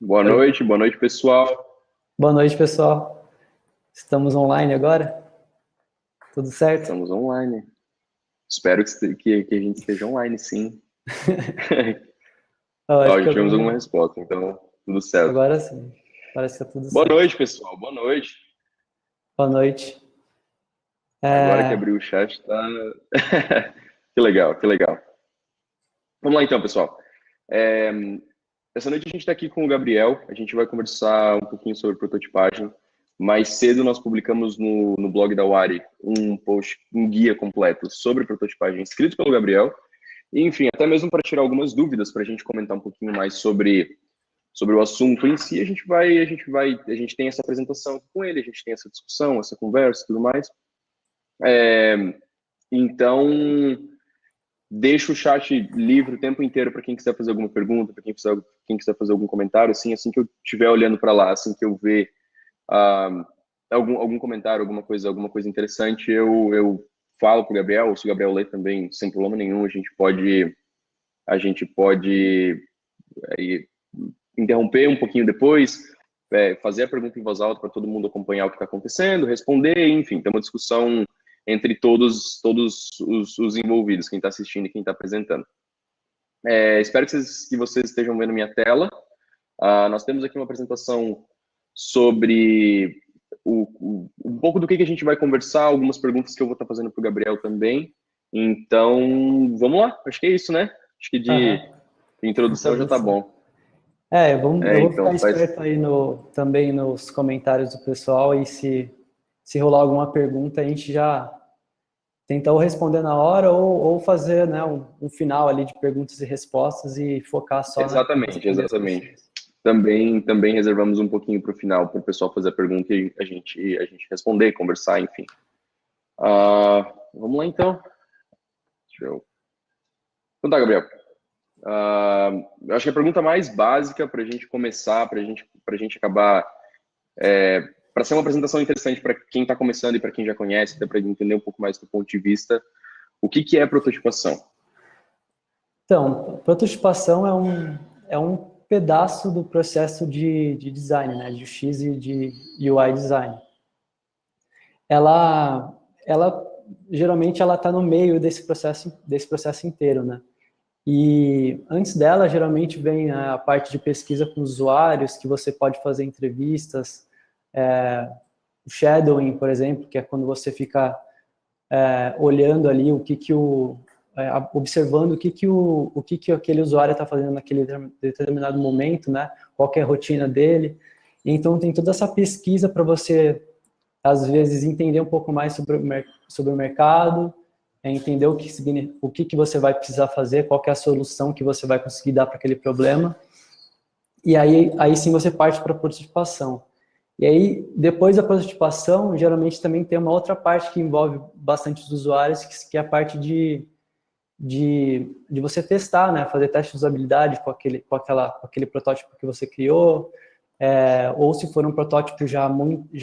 Oi. Boa noite, pessoal. Boa noite, pessoal. Estamos online agora? Tudo certo? Estamos online. Espero que a gente esteja online, sim. Eu Ó, acho que já tivemos alguma agora, resposta, então tudo certo. agora sim. Parece que está tudo Boa certo. noite, pessoal. Boa noite. Boa noite. Agora que É, abriu o chat, tá. Que legal, que legal. Vamos lá então, pessoal. É, Essa noite a gente está aqui com o Gabriel. A gente vai conversar um pouquinho sobre prototipagem. Mais cedo nós publicamos no blog da Wari um post, um guia completo sobre prototipagem escrito pelo Gabriel. E, enfim, até mesmo para tirar algumas dúvidas, para a gente comentar um pouquinho mais sobre o assunto em si, a gente tem essa apresentação com ele, a gente tem essa discussão, essa conversa e tudo mais. É, então, deixa o chat livre o tempo inteiro para quem quiser fazer alguma pergunta, para quem quiser fazer algum comentário, assim que eu estiver olhando para lá, assim que eu ver algum comentário, alguma coisa interessante, eu falo para o Gabriel, ou se o Gabriel ler também, sem problema nenhum, a gente pode aí, interromper um pouquinho depois, fazer a pergunta em voz alta para todo mundo acompanhar o que está acontecendo, responder, enfim, ter uma discussão entre todos os envolvidos, quem está assistindo e quem está apresentando. Espero que vocês estejam vendo minha tela. Nós temos aqui uma apresentação sobre um pouco do que a gente vai conversar, algumas perguntas que eu vou estar fazendo para o Gabriel também. Então, vamos lá. Acho que é isso, né? Acho que de aham, introdução já está introdução. bom. Eu vou Então, ficar esperto aí também nos comentários do pessoal e se rolar alguma pergunta, a gente já tenta ou responder na hora ou fazer, né, um final ali de perguntas e respostas e focar só em exatamente, responder as exatamente. pessoas. Também reservamos um pouquinho para o final, para o pessoal fazer a pergunta e a gente responder, conversar, enfim. Vamos lá, então. Deixa eu... Então tá, Gabriel. Eu acho que a pergunta mais básica para a gente começar, para a gente acabar, para ser uma apresentação interessante para quem está começando e para quem já conhece, até para entender um pouco mais do ponto de vista, o que é prototipação? Então, prototipação é um pedaço do processo de design, né, de UX e de UI design. Ela geralmente ela está no meio desse processo inteiro, né? E antes dela, geralmente vem a parte de pesquisa com usuários, que você pode fazer entrevistas, o shadowing, por exemplo, que é quando você fica olhando ali observando o que aquele usuário está fazendo naquele determinado momento, né? Qual que é a rotina dele. Então tem toda essa pesquisa para você, às vezes, entender um pouco mais sobre o mercado, entender o que você vai precisar fazer, qual que é a solução que você vai conseguir dar para aquele problema. E aí sim você parte para a prototipação. E aí, depois da prototipação, geralmente também tem uma outra parte que envolve bastante os usuários, que é a parte de você testar, né? Fazer teste de usabilidade com aquele protótipo que você criou, ou se for um protótipo já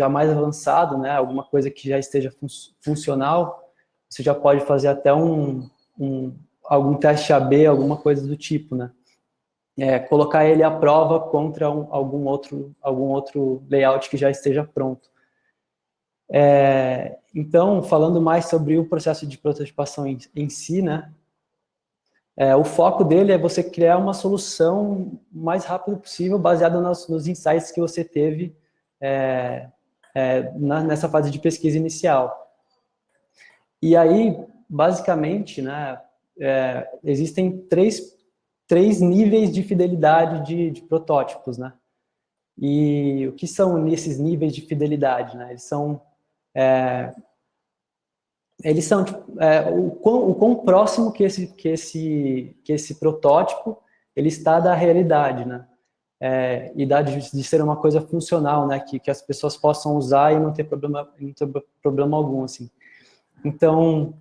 mais avançado, né? Alguma coisa que já esteja funcional, você já pode fazer até algum teste AB, alguma coisa do tipo, né? Colocar ele à prova contra algum outro layout que já esteja pronto. Então, falando mais sobre o processo de prototipação em si, né? O foco dele é você criar uma solução o mais rápido possível, baseada nos insights que você teve nessa fase de pesquisa inicial. E aí, basicamente, né, existem três níveis de fidelidade de protótipos, né? E o que são esses níveis de fidelidade, né? Eles são tipo, o quão próximo que esse protótipo ele está da realidade, né? E de ser uma coisa funcional, né? Que as pessoas possam usar e não ter problema algum, assim. Então,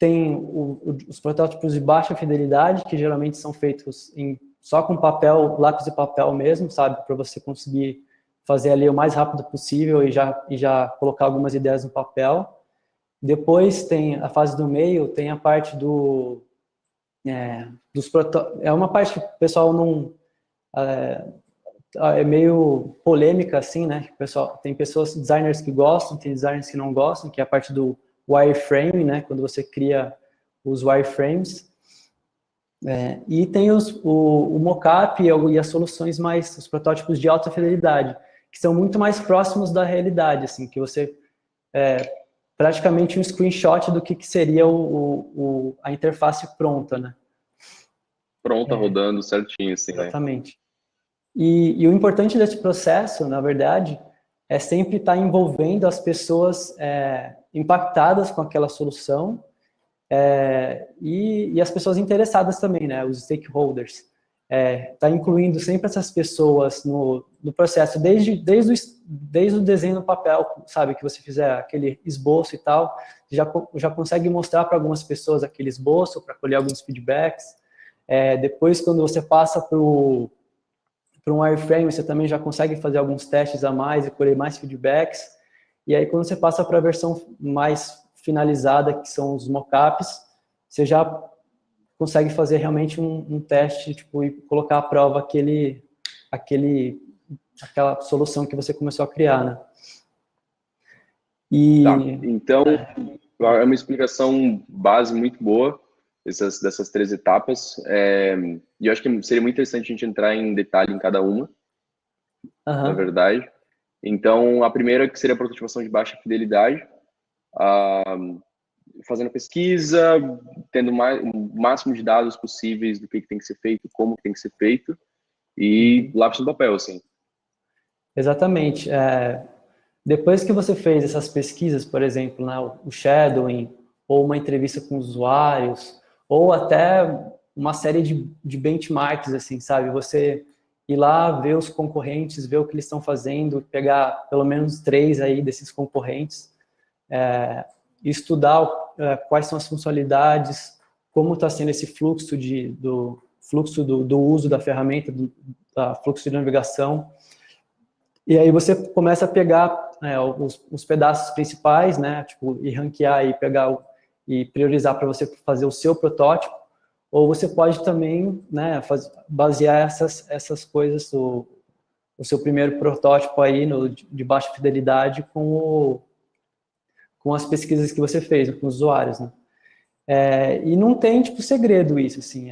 tem os protótipos de baixa fidelidade, que geralmente são feitos só com papel, lápis e papel mesmo, sabe? Para você conseguir fazer ali o mais rápido possível e já colocar algumas ideias no papel. Depois tem a fase do meio, tem a parte dos protótipos. É uma parte que o pessoal é meio polêmica, assim, né? Pessoal, tem pessoas, designers que gostam, tem designers que não gostam, que é a parte do wireframe, né? Quando você cria os wireframes. E tem o mockup e as soluções os protótipos de alta fidelidade, que são muito mais próximos da realidade, assim, que você praticamente um screenshot do que seria a interface pronta, né? Pronta, rodando certinho, assim, né? Exatamente. E o importante desse processo, na verdade, é sempre estar envolvendo as pessoas impactadas com aquela solução e as pessoas interessadas também, né, os stakeholders. Tá incluindo sempre essas pessoas no processo, desde o desenho no papel, sabe, que você fizer aquele esboço e tal, já consegue mostrar para algumas pessoas aquele esboço, para colher alguns feedbacks. Depois, quando você passa para um wireframe, você também já consegue fazer alguns testes a mais e colher mais feedbacks. E aí, quando você passa para a versão mais finalizada, que são os mockups, você já consegue fazer realmente um teste, tipo, e colocar à prova aquela solução que você começou a criar, né? Tá, então, é uma explicação base muito boa dessas 3 etapas, e eu acho que seria muito interessante a gente entrar em detalhe em cada uma, na verdade. Então, a primeira que seria a prototipação de baixa fidelidade, fazendo pesquisa, tendo o máximo de dados possíveis do que tem que ser feito, como tem que ser feito, e lápis no papel, assim. Exatamente. Depois que você fez essas pesquisas, por exemplo, né, o shadowing, ou uma entrevista com usuários, ou até uma série de benchmarks, assim, sabe? Você ir lá, ver os concorrentes, ver o que eles estão fazendo, pegar pelo menos 3 aí desses concorrentes, estudar quais são as funcionalidades, como está sendo esse fluxo do uso da ferramenta, do fluxo de navegação. E aí você começa a pegar os pedaços principais, né, tipo, e ranquear e pegar e priorizar para você fazer o seu protótipo, ou você pode também, né, basear essas coisas, o seu primeiro protótipo aí de baixa fidelidade com as pesquisas que você fez com os usuários, né? E não tem, tipo, segredo isso, assim,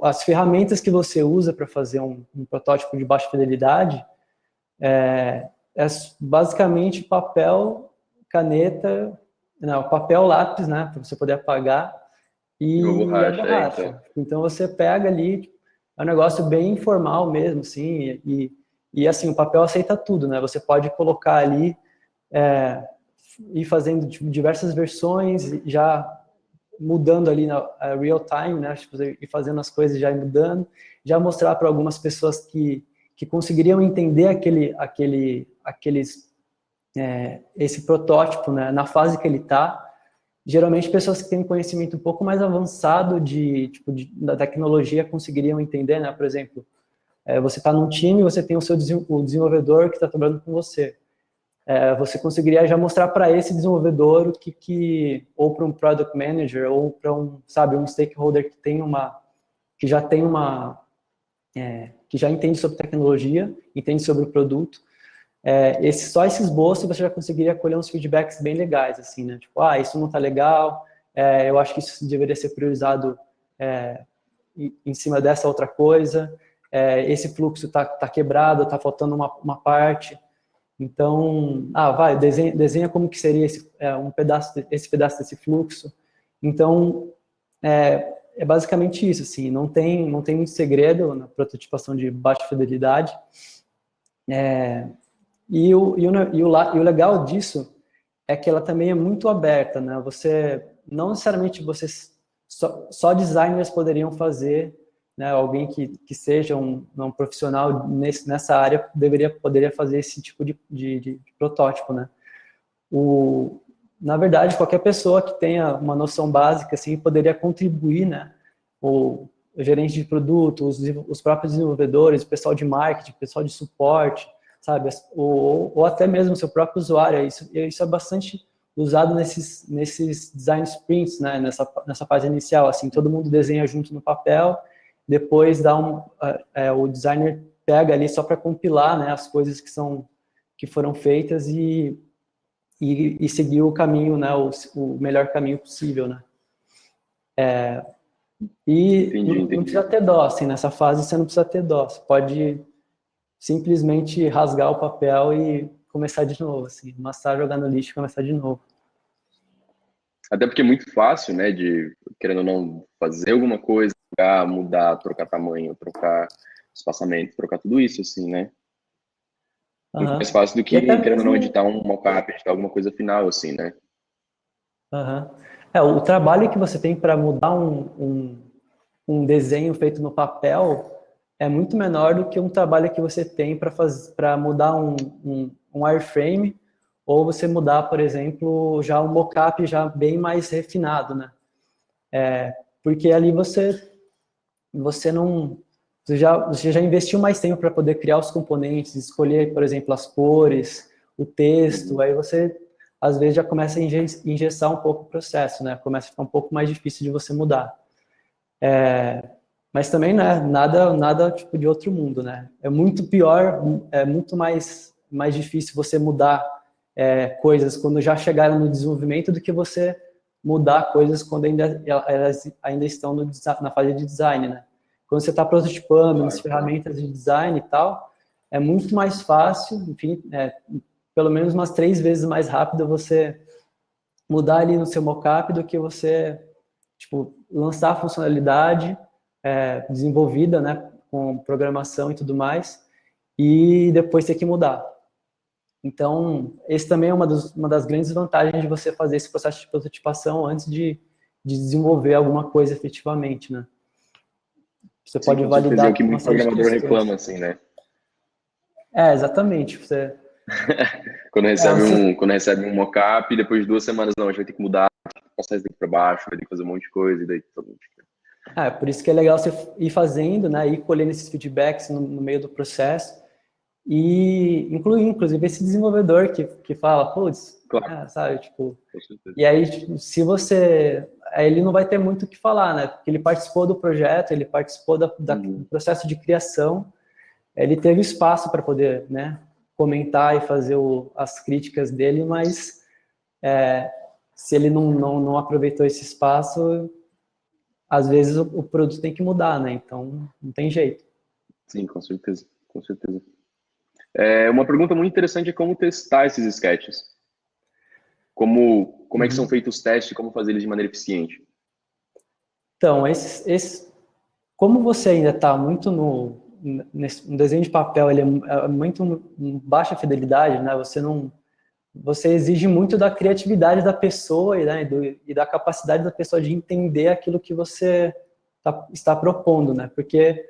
as ferramentas que você usa para fazer um protótipo de baixa fidelidade é basicamente papel, caneta, não, papel, lápis, né, para você poder apagar, e a borracha. Então você pega ali, é um negócio bem informal mesmo, assim, e assim, o papel aceita tudo, né, você pode colocar ali, ir fazendo diversas versões, já mudando ali na real time, né, e fazendo as coisas já mudando, já mostrar para algumas pessoas que conseguiriam entender esse protótipo, né, na fase que ele está. Geralmente pessoas que têm conhecimento um pouco mais avançado da tecnologia conseguiriam entender, né, por exemplo, você está num time, você tem o desenvolvedor que está trabalhando com você. Você conseguiria já mostrar para esse desenvolvedor ou para um product manager, ou para um stakeholder que já entende sobre tecnologia, entende sobre o produto, só esse esboço você já conseguiria colher uns feedbacks bem legais, assim, né? Tipo, isso não está legal, eu acho que isso deveria ser priorizado em cima dessa outra coisa, esse fluxo está quebrado, está faltando uma parte. Então, desenha como que seria esse pedaço desse fluxo. Então, é basicamente isso, assim, não tem muito segredo na prototipação de baixa fidelidade. E o legal disso é que ela também é muito aberta, né? Não necessariamente só designers poderiam fazer, né? Alguém que seja um profissional nessa área poderia fazer esse tipo de protótipo, né? Na verdade, qualquer pessoa que tenha uma noção básica assim poderia contribuir, né? O gerente de produto, os próprios desenvolvedores, o pessoal de marketing, o pessoal de suporte, sabe? Ou até mesmo o seu próprio usuário. Isso é bastante usado nesses design sprints, né? Nessa fase inicial, assim, todo mundo desenha junto no papel, depois o designer pega ali só para compilar, né, as coisas que foram feitas e seguir o caminho, né, o melhor caminho possível, né. E não Entendi. precisa ter dó, assim, nessa fase você não precisa ter dó, você pode simplesmente rasgar o papel e começar de novo, assim, amassar, jogar no lixo e começar de novo. Até porque é muito fácil, né, de, querendo ou não, fazer alguma coisa, mudar, trocar tamanho, trocar espaçamento, trocar tudo isso, assim, né? Muito mais Aham. fácil do E até que, querendo ou não, mesmo, editar um mockup, editar alguma coisa final, assim, né? aham. O trabalho que você tem para mudar um desenho feito no papel é muito menor do que um trabalho que você tem para mudar um wireframe ou você mudar, por exemplo, já um mockup já bem mais refinado, né? Porque ali você não você já investiu mais tempo para poder criar os componentes, escolher, por exemplo, as cores, o texto, Uhum. aí você às vezes já começa a engessar um pouco o processo, né? Começa a ficar um pouco mais difícil de você mudar. Mas também não é nada tipo de outro mundo, né? É muito pior, é muito mais difícil você mudar coisas quando já chegaram no desenvolvimento do que você mudar coisas quando elas ainda estão na fase de design, né? Quando você está prototipando nas Claro, claro. ferramentas de design e tal, é muito mais fácil, enfim, pelo menos umas 3 vezes mais rápido você mudar ali no seu mockup do que você, tipo, lançar a funcionalidade desenvolvida, né, com programação e tudo mais, e depois ter que mudar. Então, esse também é uma das grandes vantagens de você fazer esse processo de prototipação antes de desenvolver alguma coisa efetivamente, né? Você Sim, pode com certeza. É o validar que uma muito série de programador reclama, questões. assim, né? Exatamente. Você Quando recebe um mockup, e depois de 2 semanas, não, a gente vai ter que mudar, passar isso daqui para baixo, vai ter que fazer um monte de coisa, e daí todo mundo fica. por isso que é legal você ir fazendo, né, ir colhendo esses feedbacks no meio do processo e incluir, inclusive, esse desenvolvedor que fala, putz, Claro, sabe, tipo, com certeza. e aí, tipo, se você, aí ele não vai ter muito o que falar, né, porque ele participou do projeto, ele participou do Uhum. processo de criação, ele teve espaço para poder, né, comentar e fazer as críticas dele, mas se ele não aproveitou esse espaço, às vezes o produto tem que mudar, né? Então não tem jeito. Sim, com certeza, com certeza. Uma pergunta muito interessante é como testar esses sketches. Como é que são Uhum. feitos os testes, como fazer eles de maneira eficiente. Então, como você ainda está muito no desenho de papel, ele é muito baixa fidelidade, né? Você exige muito da criatividade da pessoa né, e da capacidade da pessoa de entender aquilo que você está propondo, né? Porque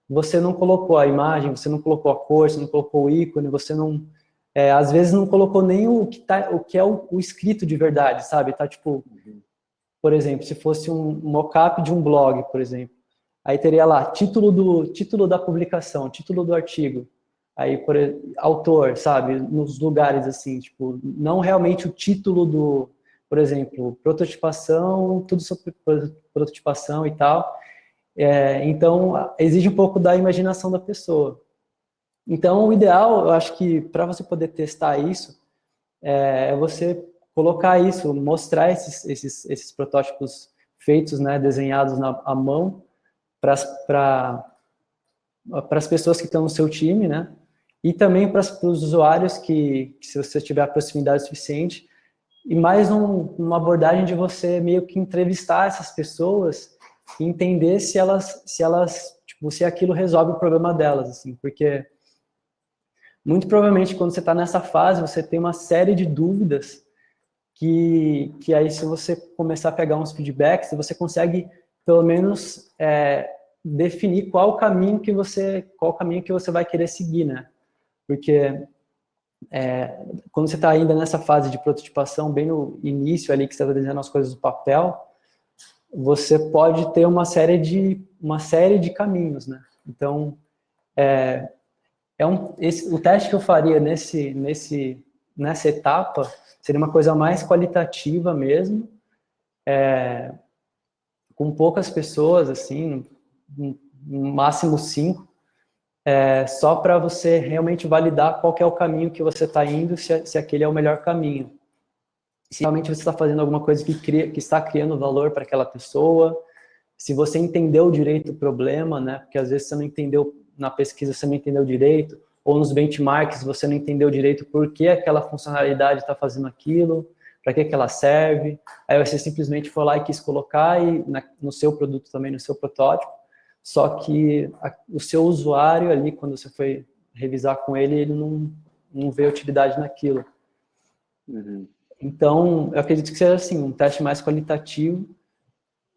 você não colocou a imagem, você não colocou a cor, você não colocou o ícone, você não, às vezes não colocou nem o que é o escrito de verdade, sabe? Tá tipo, Uhum. por exemplo, se fosse um mockup de um blog, por exemplo, aí teria lá título da publicação, título do artigo, aí autor, sabe? Nos lugares assim, tipo, não realmente o título por exemplo, prototipação, tudo sobre prototipação e tal. Então, exige um pouco da imaginação da pessoa. Então, o ideal, eu acho que para você poder testar isso, você colocar isso, mostrar esses protótipos feitos, né, desenhados à mão para as pessoas que estão no seu time, né, e também para os usuários que, se você tiver a proximidade suficiente, e mais uma abordagem de você meio que entrevistar essas pessoas e entender tipo, se aquilo resolve o problema delas, assim, porque muito provavelmente quando você está nessa fase, você tem uma série de dúvidas que aí se você começar a pegar uns feedbacks, você consegue pelo menos definir qual caminho que você vai querer seguir, né? Porque quando você está ainda nessa fase de prototipação, bem no início ali que você está desenhando as coisas no papel, você pode ter uma série de caminhos, né? Então, o teste que eu faria nessa etapa seria uma coisa mais qualitativa mesmo, com poucas pessoas, assim, no máximo 5, só para você realmente validar qual que é o caminho que você está indo, se aquele é o melhor caminho. Se realmente você está fazendo alguma coisa que está criando valor para aquela pessoa, se você entendeu direito o problema, né? Porque às vezes você não entendeu, na pesquisa você não entendeu direito, ou nos benchmarks você não entendeu direito por que aquela funcionalidade está fazendo aquilo, para que ela serve, aí você simplesmente foi lá e quis colocar no seu produto também, no seu protótipo, só que o seu usuário ali, quando você foi revisar com ele, ele não vê utilidade naquilo. Uhum. Então, eu acredito que seja assim, um teste mais qualitativo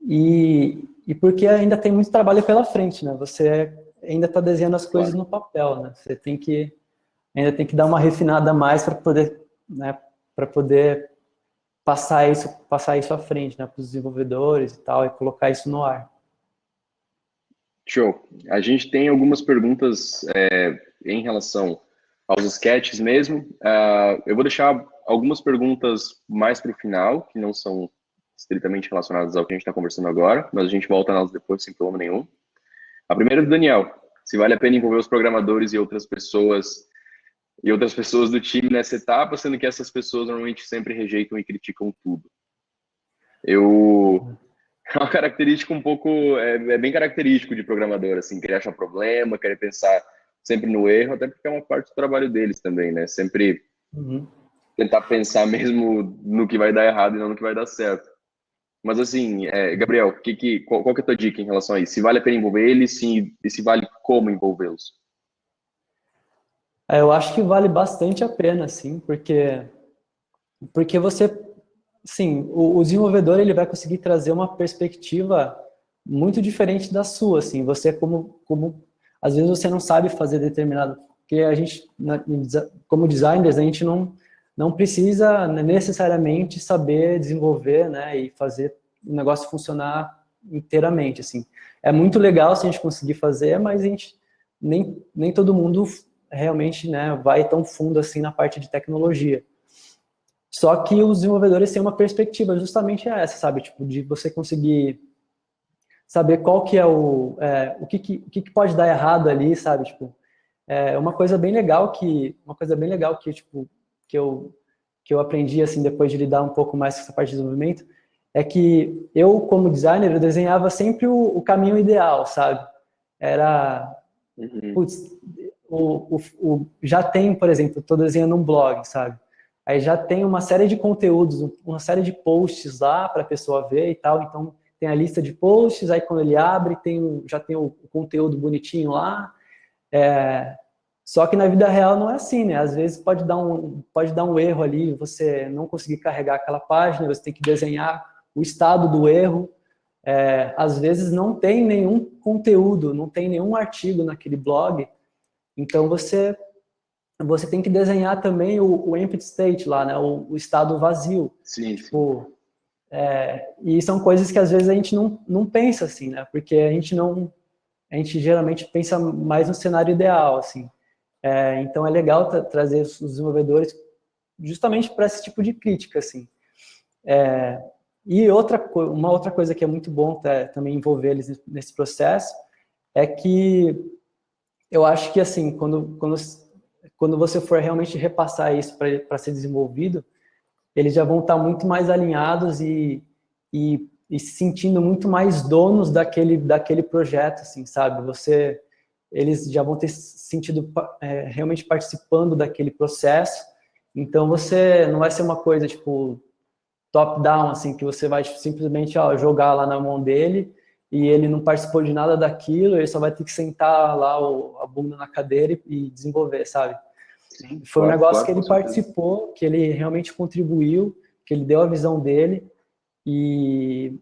e porque ainda tem muito trabalho pela frente, né? Você ainda está desenhando as coisas no papel, né? Você ainda tem que dar uma refinada a mais para poder, né, para poder passar isso à frente, né, para os desenvolvedores e tal, e colocar isso no ar. Show. A gente tem algumas perguntas em relação aos sketches mesmo. Eu vou deixar algumas perguntas mais para o final, que não são estritamente relacionadas ao que a gente está conversando agora, mas a gente volta nelas depois sem problema nenhum. A primeira é do Daniel. Se vale a pena envolver os programadores e outras pessoas do time nessa etapa, sendo que essas pessoas normalmente sempre rejeitam e criticam tudo. É uma característica um pouco, é bem característico de programador, assim, querer achar problema, querer pensar sempre no erro, até porque é uma parte do trabalho deles também, né? Sempre tentar pensar mesmo no que vai dar errado e não no que vai dar certo. Mas assim, Gabriel, qual que é a tua dica em relação a isso? Se vale a pena envolver eles, sim, e se vale como envolvê-los? Eu acho que vale bastante a pena, sim, porque você, sim, o desenvolvedor ele vai conseguir trazer uma perspectiva muito diferente da sua, assim, você como às vezes você não sabe fazer determinado, porque a gente, como designers, a gente não precisa necessariamente saber desenvolver, né, e fazer o negócio funcionar inteiramente, assim. É muito legal se a gente conseguir fazer, mas a gente nem todo mundo realmente, né, vai tão fundo assim na parte de tecnologia. Só que os desenvolvedores têm uma perspectiva justamente essa, sabe? Tipo, de você conseguir saber qual que é o que pode dar errado ali, sabe? Tipo, tipo, que eu aprendi, assim, depois de lidar um pouco mais com essa parte de desenvolvimento, é que eu, como designer, eu desenhava sempre o caminho ideal, sabe? Era, Uhum. putz, já tem, por exemplo, estou desenhando um blog, sabe? Aí já tem uma série de conteúdos, uma série de posts lá para a pessoa ver e tal. Então, tem a lista de posts, aí quando ele abre, já tem o conteúdo bonitinho lá. Só que na vida real não é assim, né? Às vezes pode dar um erro ali, você não conseguir carregar aquela página, você tem que desenhar o estado do erro. Às vezes não tem nenhum conteúdo, não tem nenhum artigo naquele blog, então você tem que desenhar também o empty state lá, né? O estado vazio. Sim, sim. Tipo, e são coisas que às vezes a gente não pensa assim, né? Porque a gente geralmente pensa mais no cenário ideal, assim. Então é legal trazer os desenvolvedores justamente para esse tipo de crítica, assim. E uma outra coisa que é muito bom também envolver eles nesse processo é que eu acho que assim, quando você for realmente repassar isso para ser desenvolvido, eles já vão estar muito mais alinhados e se sentindo muito mais donos daquele projeto, assim, sabe? Eles já vão ter sentido realmente participando daquele processo, então você não vai ser uma coisa tipo top-down, assim, que você vai simplesmente jogar lá na mão dele e ele não participou de nada daquilo, ele só vai ter que sentar lá a bunda na cadeira e desenvolver, sabe? Sim, Foi um claro, negócio claro, que com ele certeza. participou, que ele realmente contribuiu, que ele deu a visão dele e,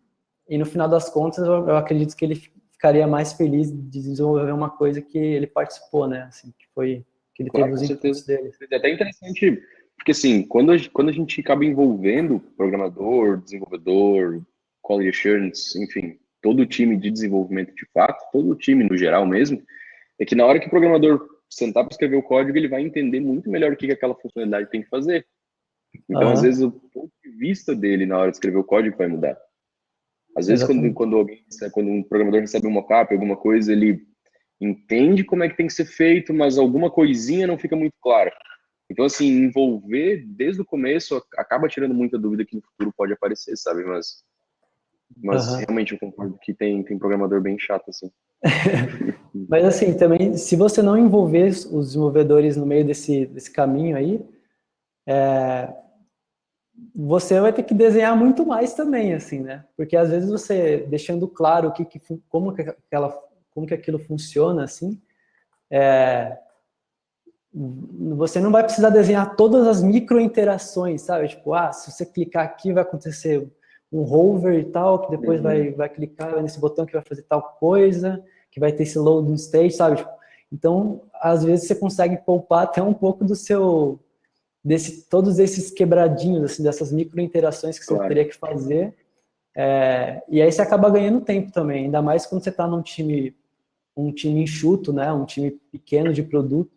e no final das contas eu acredito que ele ficaria mais feliz de desenvolver uma coisa que ele participou, né? Assim, que ele teve Claro, os com inputs certeza. dele. É até interessante, porque assim, quando a gente acaba envolvendo programador, desenvolvedor, quality assurance, enfim, todo o time de desenvolvimento de fato, todo o time no geral mesmo, é que na hora que o programador sentar para escrever o código, ele vai entender muito melhor o que aquela funcionalidade tem que fazer. Então, às vezes, Aham, o ponto de vista dele na hora de escrever o código vai mudar. Às vezes, exatamente. quando um programador recebe um mockup, alguma coisa, ele entende como é que tem que ser feito, mas alguma coisinha não fica muito clara. Então, assim, envolver desde o começo acaba tirando muita dúvida que no futuro pode aparecer, sabe? Mas Aham. realmente eu concordo que tem programador bem chato, assim. Mas assim, também, se você não envolver os desenvolvedores no meio desse caminho aí, você vai ter que desenhar muito mais também, assim, né? Porque às vezes você deixando claro como que aquilo funciona, assim, você não vai precisar desenhar todas as micro interações, sabe? Tipo, se você clicar aqui vai acontecer um hover e tal, que depois Uhum, vai clicar nesse botão que vai fazer tal coisa, que vai ter esse loading stage, sabe? Tipo, então, às vezes você consegue poupar até um pouco todos esses quebradinhos, assim, dessas micro interações que você claro. teria que fazer, e aí você acaba ganhando tempo também, ainda mais quando você está um time enxuto, né? Um time pequeno de produto,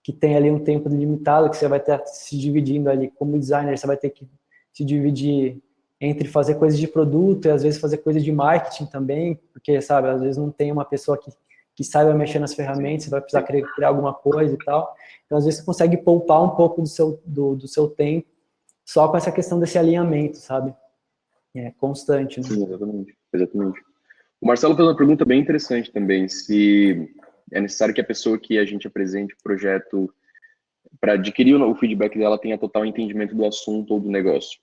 que tem ali um tempo limitado, que você vai estar se dividindo ali como designer, você vai ter que se dividir entre fazer coisas de produto e às vezes fazer coisas de marketing também, porque, sabe, às vezes não tem uma pessoa que saiba mexer nas Sim, ferramentas, você vai precisar sim, criar alguma coisa e tal. Então, às vezes, você consegue poupar um pouco do seu tempo só com essa questão desse alinhamento, sabe? É constante, né? sim, exatamente, exatamente. O Marcelo fez uma pergunta bem interessante também, se é necessário que a pessoa que a gente apresente o projeto para adquirir o feedback dela tenha total entendimento do assunto ou do negócio.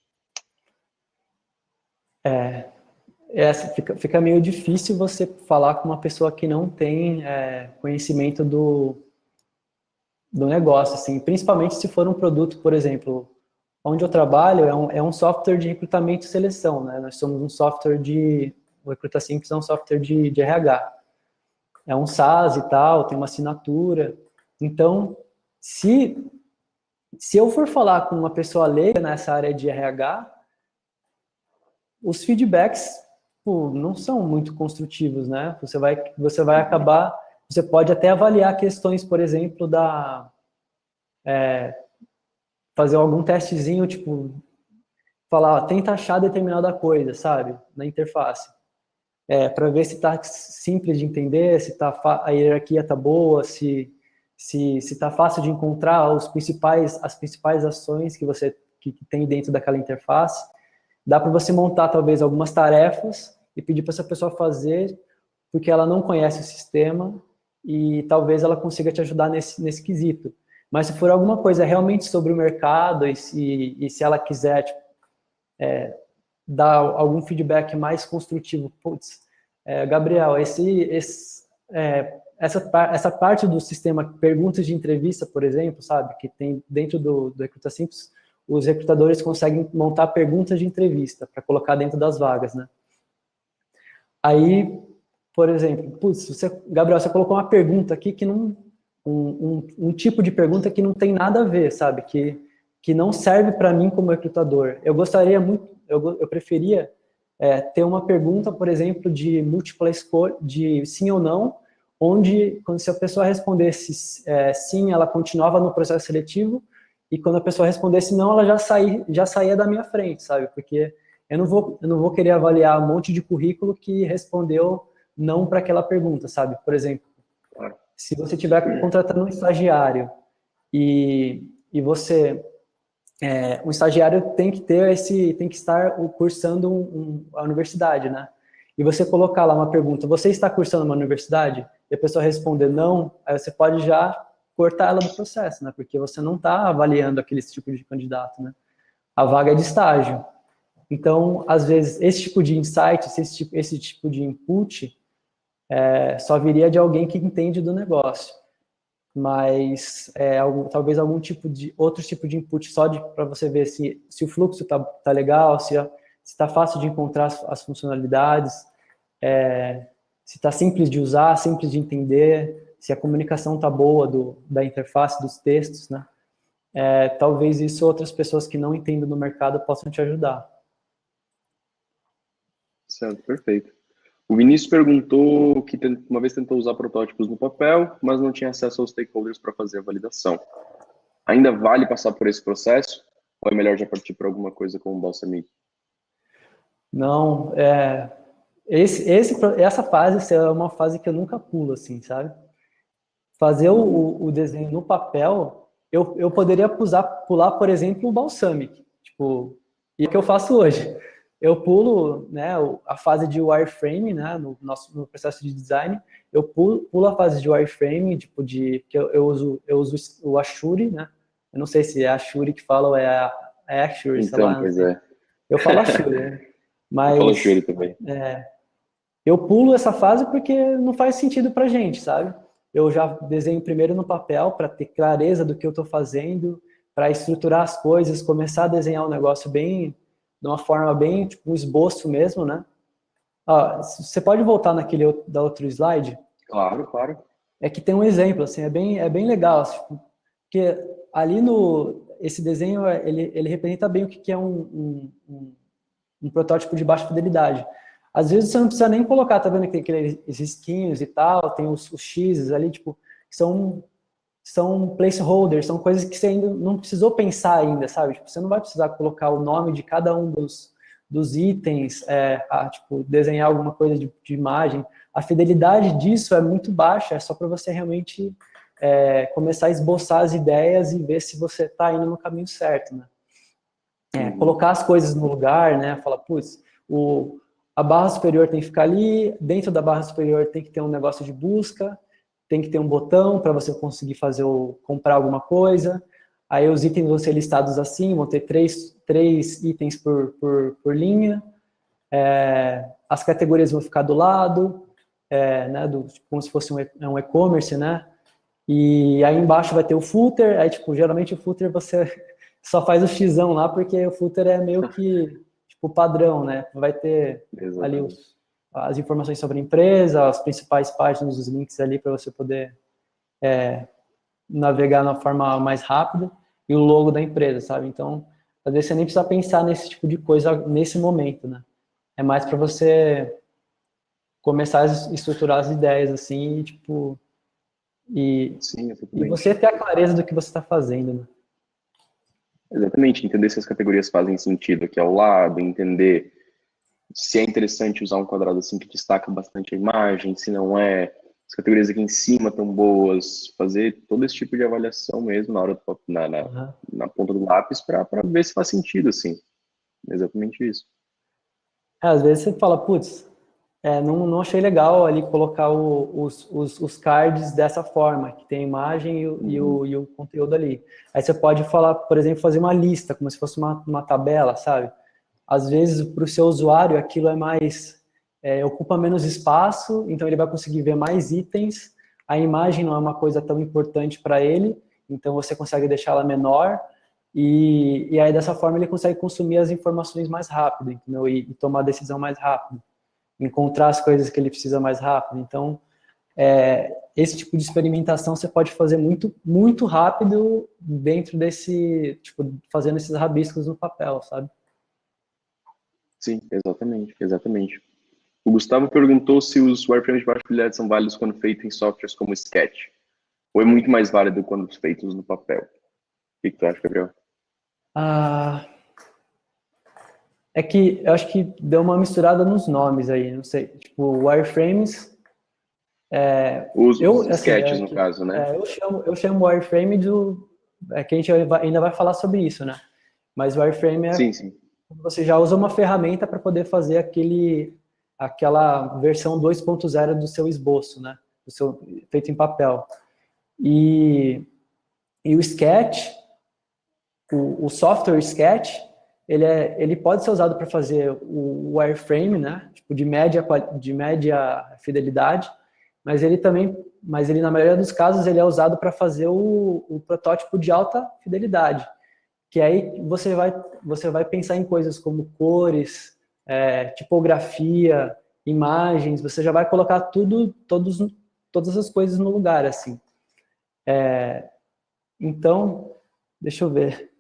Fica meio difícil você falar com uma pessoa que não tem conhecimento do negócio, assim, principalmente se for um produto, por exemplo, onde eu trabalho é um software de recrutamento e seleção, né? Nós somos um software o Recruta Simples é um software de RH. É um SaaS e tal, tem uma assinatura. Então, se, se eu for falar com uma pessoa leiga nessa área de RH, os feedbacks, pô, não são muito construtivos, né? Você vai Uhum, acabar, você pode até avaliar questões, por exemplo, fazer algum testezinho, tipo, falar, ó, tenta achar determinada coisa, sabe, na interface, para ver se está simples de entender, se a hierarquia está boa, se está fácil de encontrar as principais ações que tem dentro daquela interface. Dá para você montar talvez algumas tarefas e pedir para essa pessoa fazer, porque ela não conhece o sistema e talvez ela consiga te ajudar nesse quesito. Mas se for alguma coisa realmente sobre o mercado e se ela quiser tipo, dar algum feedback mais construtivo, putz, Gabriel, essa parte do sistema perguntas de entrevista, por exemplo, sabe, que tem dentro do Recruta Simples, os recrutadores conseguem montar perguntas de entrevista para colocar dentro das vagas, né? Aí, por exemplo, putz, Gabriel, você colocou uma pergunta aqui que não, um tipo de pergunta que não tem nada a ver, sabe? Que não serve para mim como recrutador. Eu gostaria muito, eu preferia ter uma pergunta, por exemplo, de múltipla escolha, de sim ou não, onde, quando se a pessoa respondesse sim, ela continuava no processo seletivo, e quando a pessoa respondesse não, ela já saía da minha frente, sabe? Porque eu não vou querer avaliar um monte de currículo que respondeu não para aquela pergunta, sabe? Por exemplo, claro. se você estiver contratando um estagiário e um estagiário tem que estar cursando a universidade, né? E você colocar lá uma pergunta, você está cursando uma universidade? E a pessoa responder não, aí você pode já cortar ela do processo, né? Porque você não está avaliando aquele tipo de candidato, né? A vaga é de estágio. Então, às vezes, esse tipo de insight, esse tipo de input, só viria de alguém que entende do negócio. Mas talvez algum outro tipo de input só para você ver se o fluxo tá legal, se está fácil de encontrar as funcionalidades, se está simples de usar, simples de entender, se a comunicação tá boa da interface dos textos, né? Talvez isso outras pessoas que não entendem do mercado possam te ajudar. Certo, perfeito. O Vinícius perguntou que uma vez tentou usar protótipos no papel, mas não tinha acesso aos stakeholders para fazer a validação. Ainda vale passar por esse processo? Ou é melhor já partir para alguma coisa com o Balsamiq? Não, essa fase é uma fase que eu nunca pulo, assim, sabe? fazer o desenho no papel, eu poderia pular, por exemplo, o Balsamic, tipo, e é o que eu faço hoje. Eu pulo, né, a fase de wireframe, né, no processo de design, eu pulo a fase de wireframe, tipo, que eu uso o Ashuri, né, eu não sei se é a Ashuri que fala ou é Ashuri, sei Então, lá, não pois sei. é. Eu falo Ashuri, né, Eu falo mas Shuri também. eu pulo essa fase porque não faz sentido pra gente, sabe? Eu já desenho primeiro no papel para ter clareza do que eu estou fazendo, para estruturar as coisas, começar a desenhar um negócio bem, de uma forma bem, tipo, um esboço mesmo, né? Ó, você pode voltar naquele da outro slide? Claro, claro. É que tem um exemplo, assim, é bem legal, assim, tipo, porque ali esse desenho, ele representa bem o que é um protótipo de baixa fidelidade. Às vezes você não precisa nem colocar, tá vendo que tem aqueles risquinhos e tal, tem os X's ali, tipo, que são placeholders, são coisas que você ainda não precisou pensar ainda, sabe? Tipo, você não vai precisar colocar o nome de cada um dos itens, tipo, desenhar alguma coisa de imagem. A fidelidade disso é muito baixa, é só para você realmente começar a esboçar as ideias e ver se você está indo no caminho certo, né? Uhum. Colocar as coisas no lugar, né? Falar, putz, a barra superior tem que ficar ali, dentro da barra superior tem que ter um negócio de busca, tem que ter um botão para você conseguir comprar alguma coisa. Aí os itens vão ser listados assim, vão ter três itens por linha. As categorias vão ficar do lado, né, como se fosse um e-commerce, né? E aí embaixo vai ter o footer, aí tipo, geralmente o footer você só faz o xão lá, porque o footer é meio que tipo padrão, né? Vai ter ali Exatamente. as informações sobre a empresa, as principais páginas, os links ali para você poder navegar na forma mais rápida e o logo da empresa, sabe? Então, às vezes você nem precisa pensar nesse tipo de coisa nesse momento, né? É mais para você começar a estruturar as ideias assim, e, tipo, Sim, e exatamente. você ter a clareza do que você está fazendo, né? Exatamente, entender se as categorias fazem sentido aqui ao lado, entender se é interessante usar um quadrado assim que destaca bastante a imagem, se não é, as categorias aqui em cima estão boas, fazer todo esse tipo de avaliação mesmo na hora Uhum. na ponta do lápis para ver se faz sentido, assim. Exatamente isso. Às vezes você fala, putz, não achei legal ali colocar os cards dessa forma, que tem a imagem Uhum. e o conteúdo ali. Aí você pode falar, por exemplo, fazer uma lista, como se fosse uma tabela, sabe? Às vezes, para o seu usuário, aquilo ocupa menos espaço, então ele vai conseguir ver mais itens. A imagem não é uma coisa tão importante para ele, então você consegue deixá-la menor. E aí, dessa forma, ele consegue consumir as informações mais rápido, entendeu? E tomar a decisão mais rápido, encontrar as coisas que ele precisa mais rápido. Então, esse tipo de experimentação você pode fazer muito, muito rápido dentro tipo, fazendo esses rabiscos no papel, sabe? Sim, exatamente, exatamente. O Gustavo perguntou se os wireframes de baixa fidelidade são válidos quando feitos em softwares como Sketch, ou é muito mais válido quando feitos no papel. O que tu acha, Gabriel? Ah, é que eu acho que deu uma misturada nos nomes aí, não sei. Tipo, wireframes, Os sketches, no caso, né? eu chamo wireframe que a gente ainda vai falar sobre isso, né? Mas wireframe é Sim, sim. quando você já usa uma ferramenta para poder fazer aquela versão 2.0 do seu esboço, né? Feito em papel. E o Sketch, o software Sketch, ele pode ser usado para fazer o wireframe, né? Tipo, de média fidelidade, mas ele na maioria dos casos ele é usado para fazer o protótipo de alta fidelidade, que aí você vai pensar em coisas como cores, tipografia, imagens, você já vai colocar todas as coisas no lugar, assim. Então, deixa eu ver.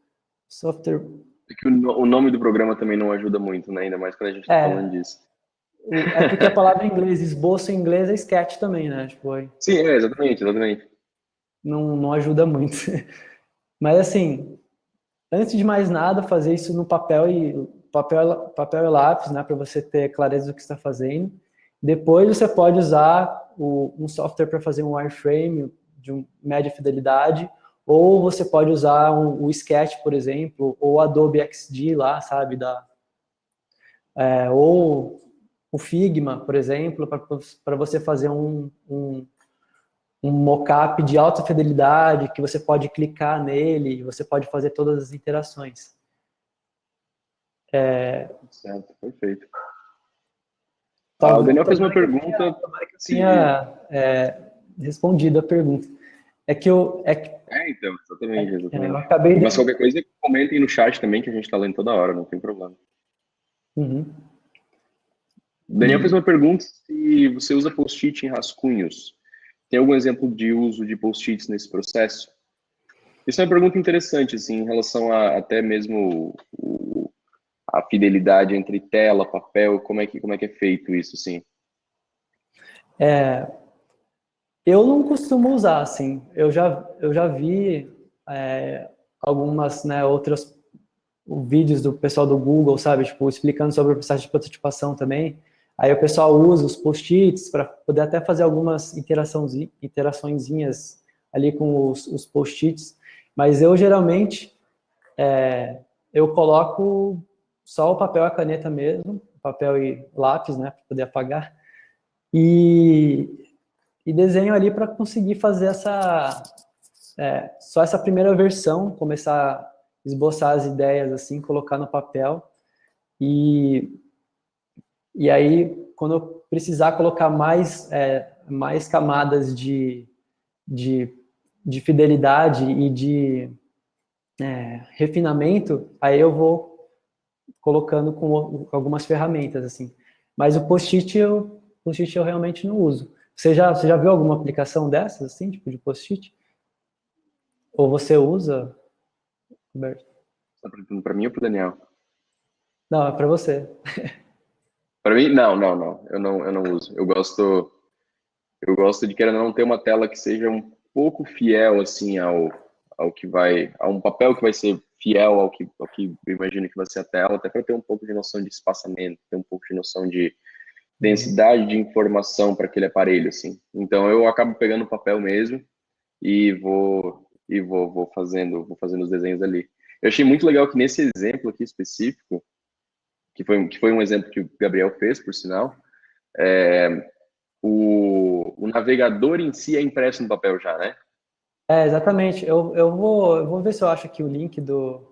Software. É que o nome do programa também não ajuda muito, né? Ainda mais quando a gente está falando É, disso. é porque a palavra em inglês, esboço em inglês é sketch também, né? Tipo, aí Sim, exatamente, exatamente. não ajuda muito. Mas assim, antes de mais nada, fazer isso no papel e lápis, né? Para você ter clareza do que está fazendo. Depois você pode usar um software para fazer um wireframe média fidelidade, ou você pode usar o Sketch, por exemplo, ou Adobe XD lá, sabe, ou o Figma, por exemplo, para você fazer um mockup de alta fidelidade, que você pode clicar nele e você pode fazer todas as interações. Certo, perfeito. O Tomara Daniel fez uma que eu pergunta. tenha respondido a pergunta. É que Então, exatamente, eu exatamente. acabei Mas de... qualquer coisa, comentem no chat também, que a gente está lendo toda hora, não tem problema. Uhum. O Daniel fez uma pergunta se você usa post-it em rascunhos. Tem algum exemplo de uso de post-its nesse processo? Isso é uma pergunta interessante, assim, em relação a até mesmo a fidelidade entre tela, papel, como é que é feito isso, assim? Eu não costumo usar, assim. Eu já vi algumas, né, outras vídeos do pessoal do Google, sabe? Tipo, explicando sobre o processo de prototipação também. Aí o pessoal usa os post-its para poder até fazer algumas interaçõezinhas ali com os post-its. Mas eu, geralmente, eu coloco só o papel e a caneta mesmo, papel e lápis, né, para poder apagar. E desenho ali para conseguir fazer só essa primeira versão, começar a esboçar as ideias assim, colocar no papel e, e aí quando eu precisar colocar mais camadas de, de fidelidade e de refinamento, aí eu vou colocando com algumas ferramentas assim. Mas o post-it eu realmente não uso. Você já viu alguma aplicação dessas, assim, tipo de post-it? Ou você usa, Roberto? Você está perguntando para mim ou para o Daniel? Não, é para você. Para mim, não. Eu não uso. Eu gosto de querer não ter uma tela que seja um pouco fiel assim ao que vai, a um papel que vai ser fiel ao que eu imagino que vai ser a tela, até para ter um pouco de noção de espaçamento, ter um pouco de noção de Uhum. densidade de informação para aquele aparelho, assim. Então eu acabo pegando o papel mesmo e vou fazendo os desenhos ali. Eu achei muito legal que nesse exemplo aqui específico, que foi um exemplo que o Gabriel fez, por sinal, o navegador em si é impresso no papel já, né? Exatamente. Eu vou ver se eu acho aqui o link do.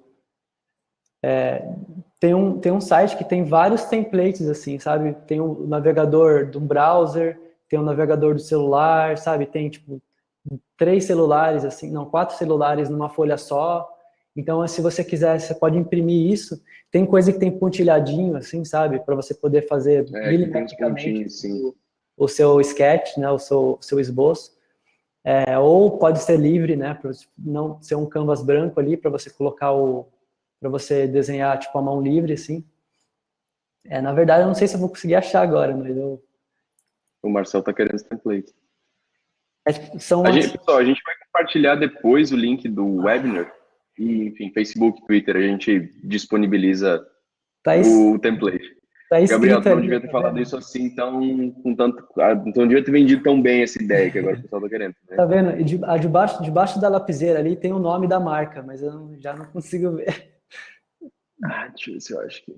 Tem um site que tem vários templates, assim, sabe? Tem o navegador do browser, tem o navegador do celular, sabe? Tem, tipo, 3 celulares, assim, não, 4 celulares numa folha só. Então, se você quiser, você pode imprimir isso. Tem coisa que tem pontilhadinho, assim, sabe? Para você poder fazer Que tem uns milimetricamente pontinhos, sim. o seu sketch, né? O seu esboço. Ou pode ser livre, né? Para não ser um canvas branco ali, para você colocar para você desenhar, tipo, a mão livre, assim. Na verdade, eu não sei se eu vou conseguir achar agora, mas O Marcel tá querendo esse template. são Pessoal, a gente vai compartilhar depois o link do webinar e, enfim, Facebook, Twitter, a gente disponibiliza tá, o template. tá Gabriel, escrito tu não ali, devia ter tá falado vendo? isso assim com tanto, tu não devia ter vendido tão bem essa ideia que agora o pessoal tá querendo, né? Tá vendo? E debaixo da lapiseira ali tem o nome da marca, mas eu já não consigo ver. Deixa eu ver se eu acho que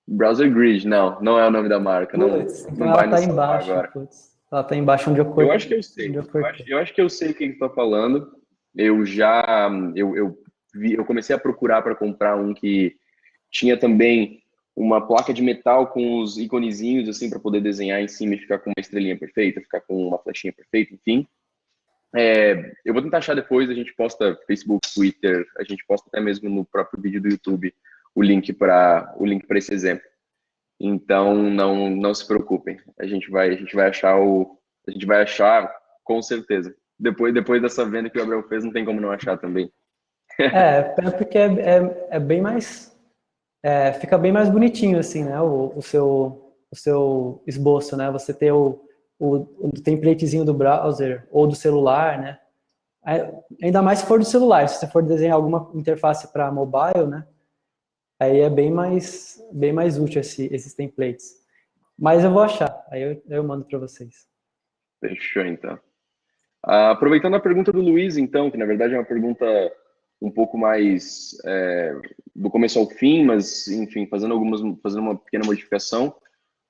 Browser Grid, não é o nome da marca, não, Putz, então não ela vai tá nos salvar embaixo, agora. putz. Ela tá embaixo onde eu Eu cortei. acho que eu sei. Onde eu Eu acho, cortei. eu acho que eu sei o que você está falando. Eu comecei a procurar para comprar um que tinha também uma placa de metal com os iconezinhos assim para poder desenhar em cima e ficar com uma estrelinha perfeita, ficar com uma flechinha perfeita, enfim. Eu vou tentar achar depois, a gente posta Facebook, Twitter, a gente posta até mesmo no próprio vídeo do YouTube o link para esse exemplo. Então não se preocupem, a gente vai achar com certeza. Depois dessa venda que o Gabriel fez, não tem como não achar também. Porque é bem mais. Fica bem mais bonitinho, assim, né? O seu esboço, né? Você ter o templatezinho do browser ou do celular, né? Ainda mais se for do celular. Se você for desenhar alguma interface para mobile, né? Aí é bem mais útil esses templates. Mas eu vou achar, aí eu mando para vocês. Fechou então. Aproveitando a pergunta do Luiz, então, que na verdade é uma pergunta um pouco mais do começo ao fim, mas, enfim, fazendo uma pequena modificação,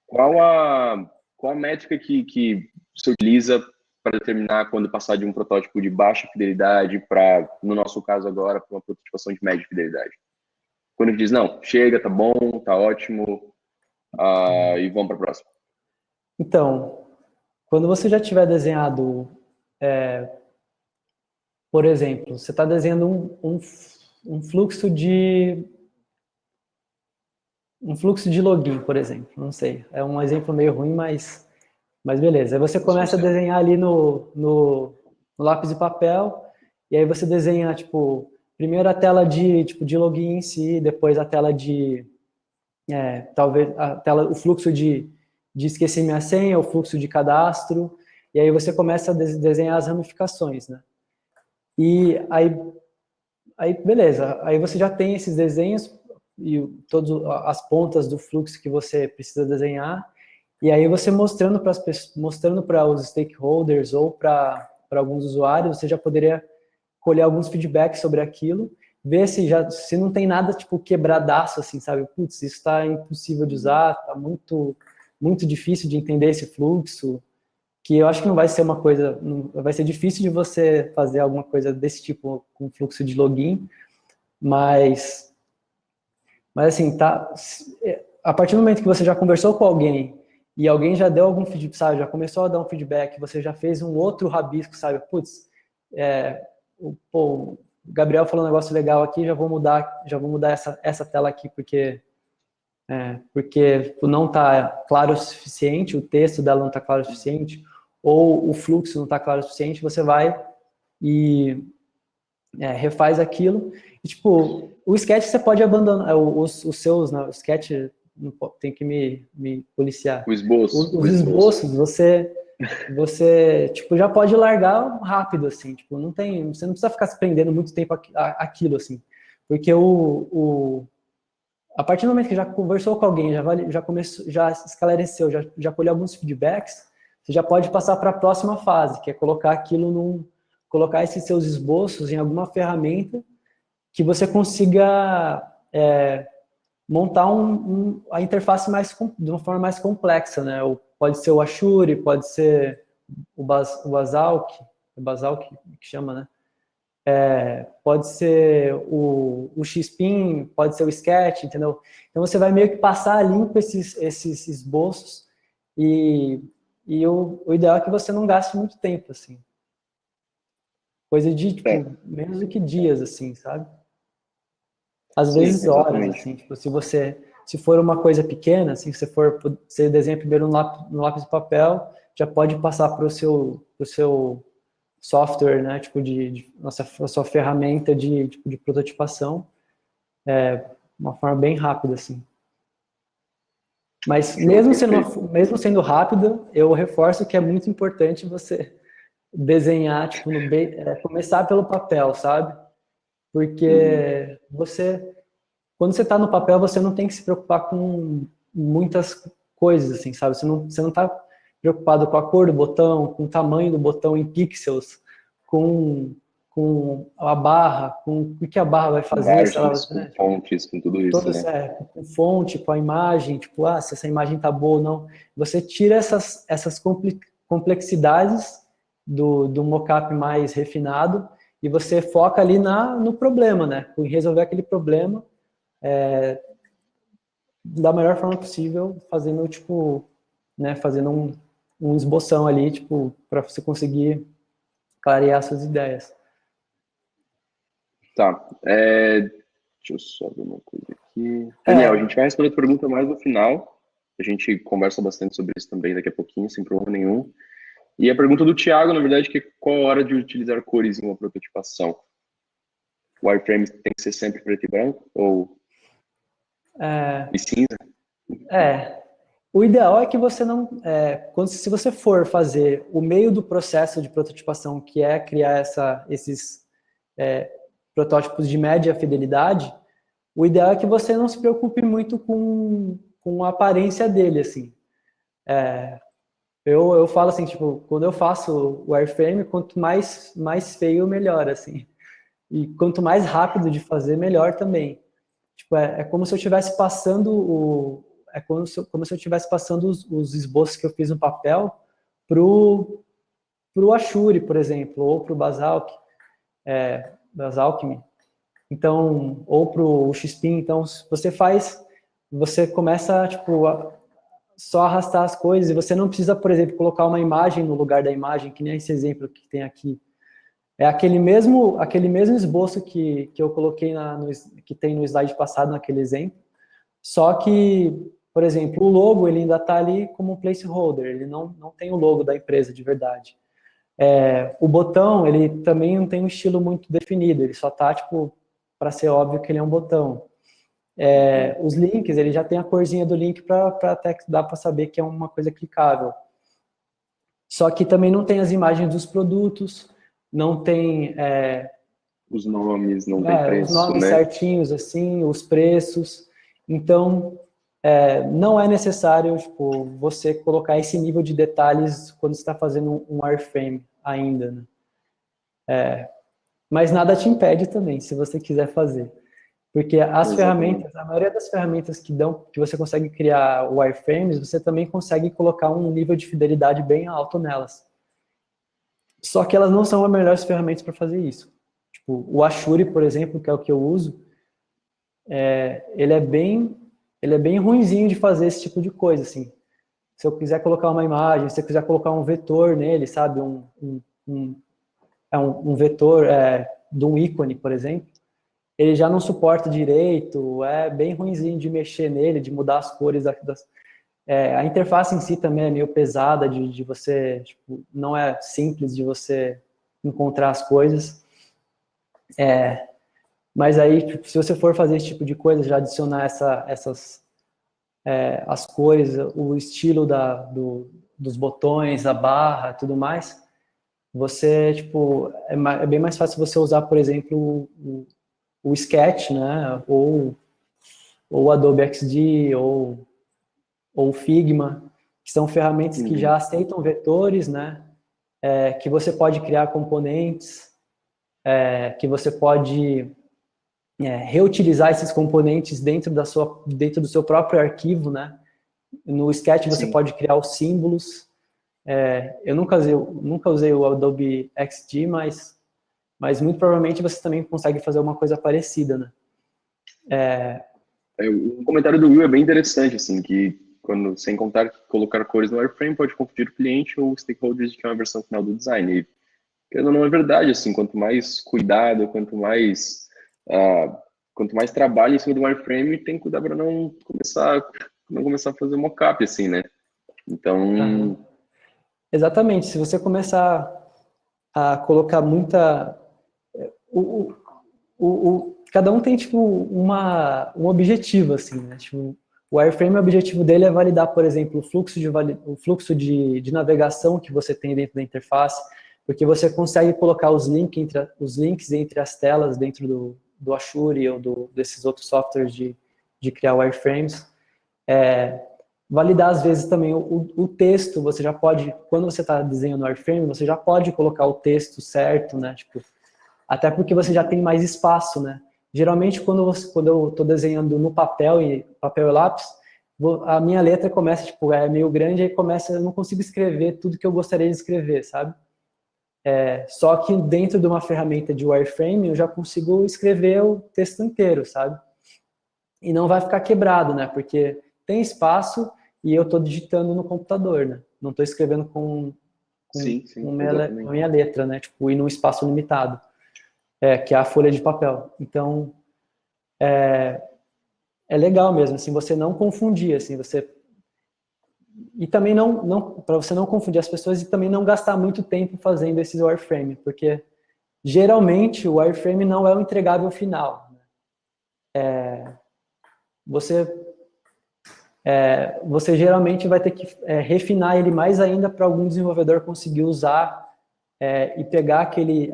qual a métrica que você utiliza para determinar quando passar de um protótipo de baixa fidelidade para, no nosso caso agora, para uma prototipação de média fidelidade? Quando ele diz, não, chega, tá bom, tá ótimo, e vamos para a próxima. Então, quando você já tiver desenhado, por exemplo, você está desenhando um fluxo de login, por exemplo, não sei, é um exemplo meio ruim, mas beleza. Aí você começa a desenhar ali no lápis de papel, e aí você desenha, tipo, primeiro a tela de login em si, depois a tela talvez o fluxo de esquecer minha senha, o fluxo de cadastro, e aí você começa a desenhar as ramificações, né? E aí beleza, aí você já tem esses desenhos e todas as pontas do fluxo que você precisa desenhar, e aí você mostrando para os stakeholders ou para alguns usuários, você já poderia colher alguns feedbacks sobre aquilo, ver se não tem nada tipo quebradaço assim, sabe? Putz, isso está impossível de usar, está muito difícil de entender esse fluxo, que eu acho que não vai ser uma coisa, vai ser difícil de você fazer alguma coisa desse tipo com fluxo de login, mas assim, tá, a partir do momento que você já conversou com alguém e alguém já deu algum feedback, sabe, já começou a dar um feedback, você já fez um outro rabisco, sabe, putz, o Gabriel falou um negócio legal aqui, já vou mudar essa tela aqui, porque não está claro o suficiente, o texto dela não está claro o suficiente, ou o fluxo não está claro o suficiente, você vai e refaz aquilo. E, tipo, o sketch você pode abandonar, os seus, né, o sketch tem que me policiar. O esboço. Os esboços, você tipo, já pode largar rápido, assim, tipo, você não precisa ficar se prendendo muito tempo aquilo, assim, porque a partir do momento que já conversou com alguém, já começou, já esclareceu, já colheu alguns feedbacks, você já pode passar para a próxima fase, que é colocar esses seus esboços em alguma ferramenta que você consiga montar a interface de uma forma mais complexa, né? Pode ser o Ashuri, pode ser o Basalk, que chama, né? Pode ser o Xpin, pode ser o Sketch, entendeu? Então você vai meio que passar a limpo esses esboços e o ideal é que você não gaste muito tempo, assim. Coisa de, tipo, menos do que dias, assim, sabe? Às vezes horas, assim, tipo, se for uma coisa pequena, assim, você desenha primeiro no lápis de papel, já pode passar para o seu software, né, tipo, a sua ferramenta de prototipação, uma forma bem rápida, assim. Mas mesmo sendo rápida, eu reforço que é muito importante você desenhar, tipo, começar pelo papel, sabe? Porque quando você está no papel, você não tem que se preocupar com muitas coisas, assim, sabe? Você não está preocupado com a cor do botão, com o tamanho do botão em pixels, com a barra, com o que a barra vai fazer. Margens, com fontes, com tudo isso, né? Com fonte, com a imagem, tipo, se essa imagem tá boa ou não. Você tira essas complexidades do mockup mais refinado e você foca ali no problema, né? Em resolver aquele problema da melhor forma possível, fazendo, tipo, né, fazendo um esboção ali, tipo, para você conseguir clarear suas ideias. Tá. Deixa eu só ver uma coisa aqui. Daniel, a gente vai responder a pergunta mais no final. A gente conversa bastante sobre isso também daqui a pouquinho, sem problema nenhum. E a pergunta do Thiago, na verdade, que é qual a hora de utilizar cores em uma prototipação? O wireframe tem que ser sempre preto e branco? Ou e cinza? O ideal é que você não... se você for fazer o meio do processo de prototipação, que é criar esses protótipos de média fidelidade, o ideal é que você não se preocupe muito com a aparência dele, assim. eu falo assim, tipo, quando eu faço o wireframe, quanto mais feio, melhor, assim. E quanto mais rápido de fazer, melhor também. Tipo, é como se eu estivesse passando como se eu estivesse passando os esboços que eu fiz no papel pro Ashuri, por exemplo, ou pro Basalchemy. Então, ou pro Xpin. Então, você começa, tipo, só arrastar as coisas, e você não precisa, por exemplo, colocar uma imagem no lugar da imagem, que nem esse exemplo que tem aqui. É aquele mesmo esboço que eu coloquei que tem no slide passado, naquele exemplo, só que, por exemplo, o logo ele ainda está ali como um placeholder, ele não tem o logo da empresa de verdade. O botão, ele também não tem um estilo muito definido, ele só está, tipo, para ser óbvio que ele é um botão. Os links, ele já tem a corzinha do link para até dar para saber que é uma coisa clicável. Só que também não tem as imagens dos produtos, não tem Os nomes, não tem os preço, nomes né? certinhos, assim, os preços. Então, não é necessário, tipo, você colocar esse nível de detalhes quando você está fazendo um wireframe ainda, né? Mas nada te impede também, se você quiser fazer. Porque Exatamente. a maioria das ferramentas que você consegue criar wireframes, você também consegue colocar um nível de fidelidade bem alto nelas. Só que elas não são as melhores ferramentas para fazer isso. Tipo, o Ashuri, por exemplo, que é o que eu uso, ele é bem ruinzinho de fazer esse tipo de coisa, assim. Se eu quiser colocar uma imagem, se eu quiser colocar um vetor nele, sabe, um vetor de um ícone, por exemplo, ele já não suporta direito, é bem ruinzinho de mexer nele, de mudar as cores a interface em si também é meio pesada de você, tipo, não é simples de você encontrar as coisas. Mas aí, tipo, se você for fazer esse tipo de coisa, já adicionar as cores, o estilo dos botões, a barra, tudo mais, você, tipo, é bem mais fácil você usar, por exemplo, o Sketch, né, ou o Adobe XD, ou o Figma, que são ferramentas que já aceitam vetores, né, que você pode criar componentes, que você pode reutilizar esses componentes dentro do seu próprio arquivo, né? No Sketch você Sim. pode criar os símbolos. Eu nunca usei o Adobe XD, mas muito provavelmente você também consegue fazer uma coisa parecida, né? O comentário do Will é bem interessante, assim, que quando, sem contar que colocar cores no wireframe pode confundir o cliente ou os stakeholders de que é uma versão final do design. E, querendo ou não, é verdade, assim, quanto mais cuidado, quanto mais trabalho em cima do wireframe, tem que cuidar para não começar a fazer mockup, assim, né? Uhum. Então, Exatamente. Se você começar a colocar muita... cada um tem, tipo, um objetivo, assim, né? Tipo, o wireframe, o objetivo dele é validar, por exemplo, o fluxo de navegação que você tem dentro da interface, porque você consegue colocar os links entre as telas dentro do Ashuri ou desses outros softwares de criar wireframes. Validar, às vezes, também o texto, você já pode, quando você está desenhando o wireframe, você já pode colocar o texto certo, né? Tipo, até porque você já tem mais espaço, né? Geralmente, quando eu estou desenhando no papel e lápis, a minha letra começa, tipo, é meio grande, aí eu não consigo escrever tudo que eu gostaria de escrever, sabe? Só que dentro de uma ferramenta de wireframe, eu já consigo escrever o texto inteiro, sabe? E não vai ficar quebrado, né? Porque tem espaço e eu estou digitando no computador, né? Não estou escrevendo sim, sim, com a exatamente. minha letra, né? Tipo, e num espaço limitado. Que é a folha de papel. Então, é legal mesmo, assim, você não confundir, assim, e também não para você não confundir as pessoas e também não gastar muito tempo fazendo esses wireframe, porque geralmente o wireframe não é o entregável final. Você você geralmente vai ter que refinar ele mais ainda para algum desenvolvedor conseguir usar e pegar aquele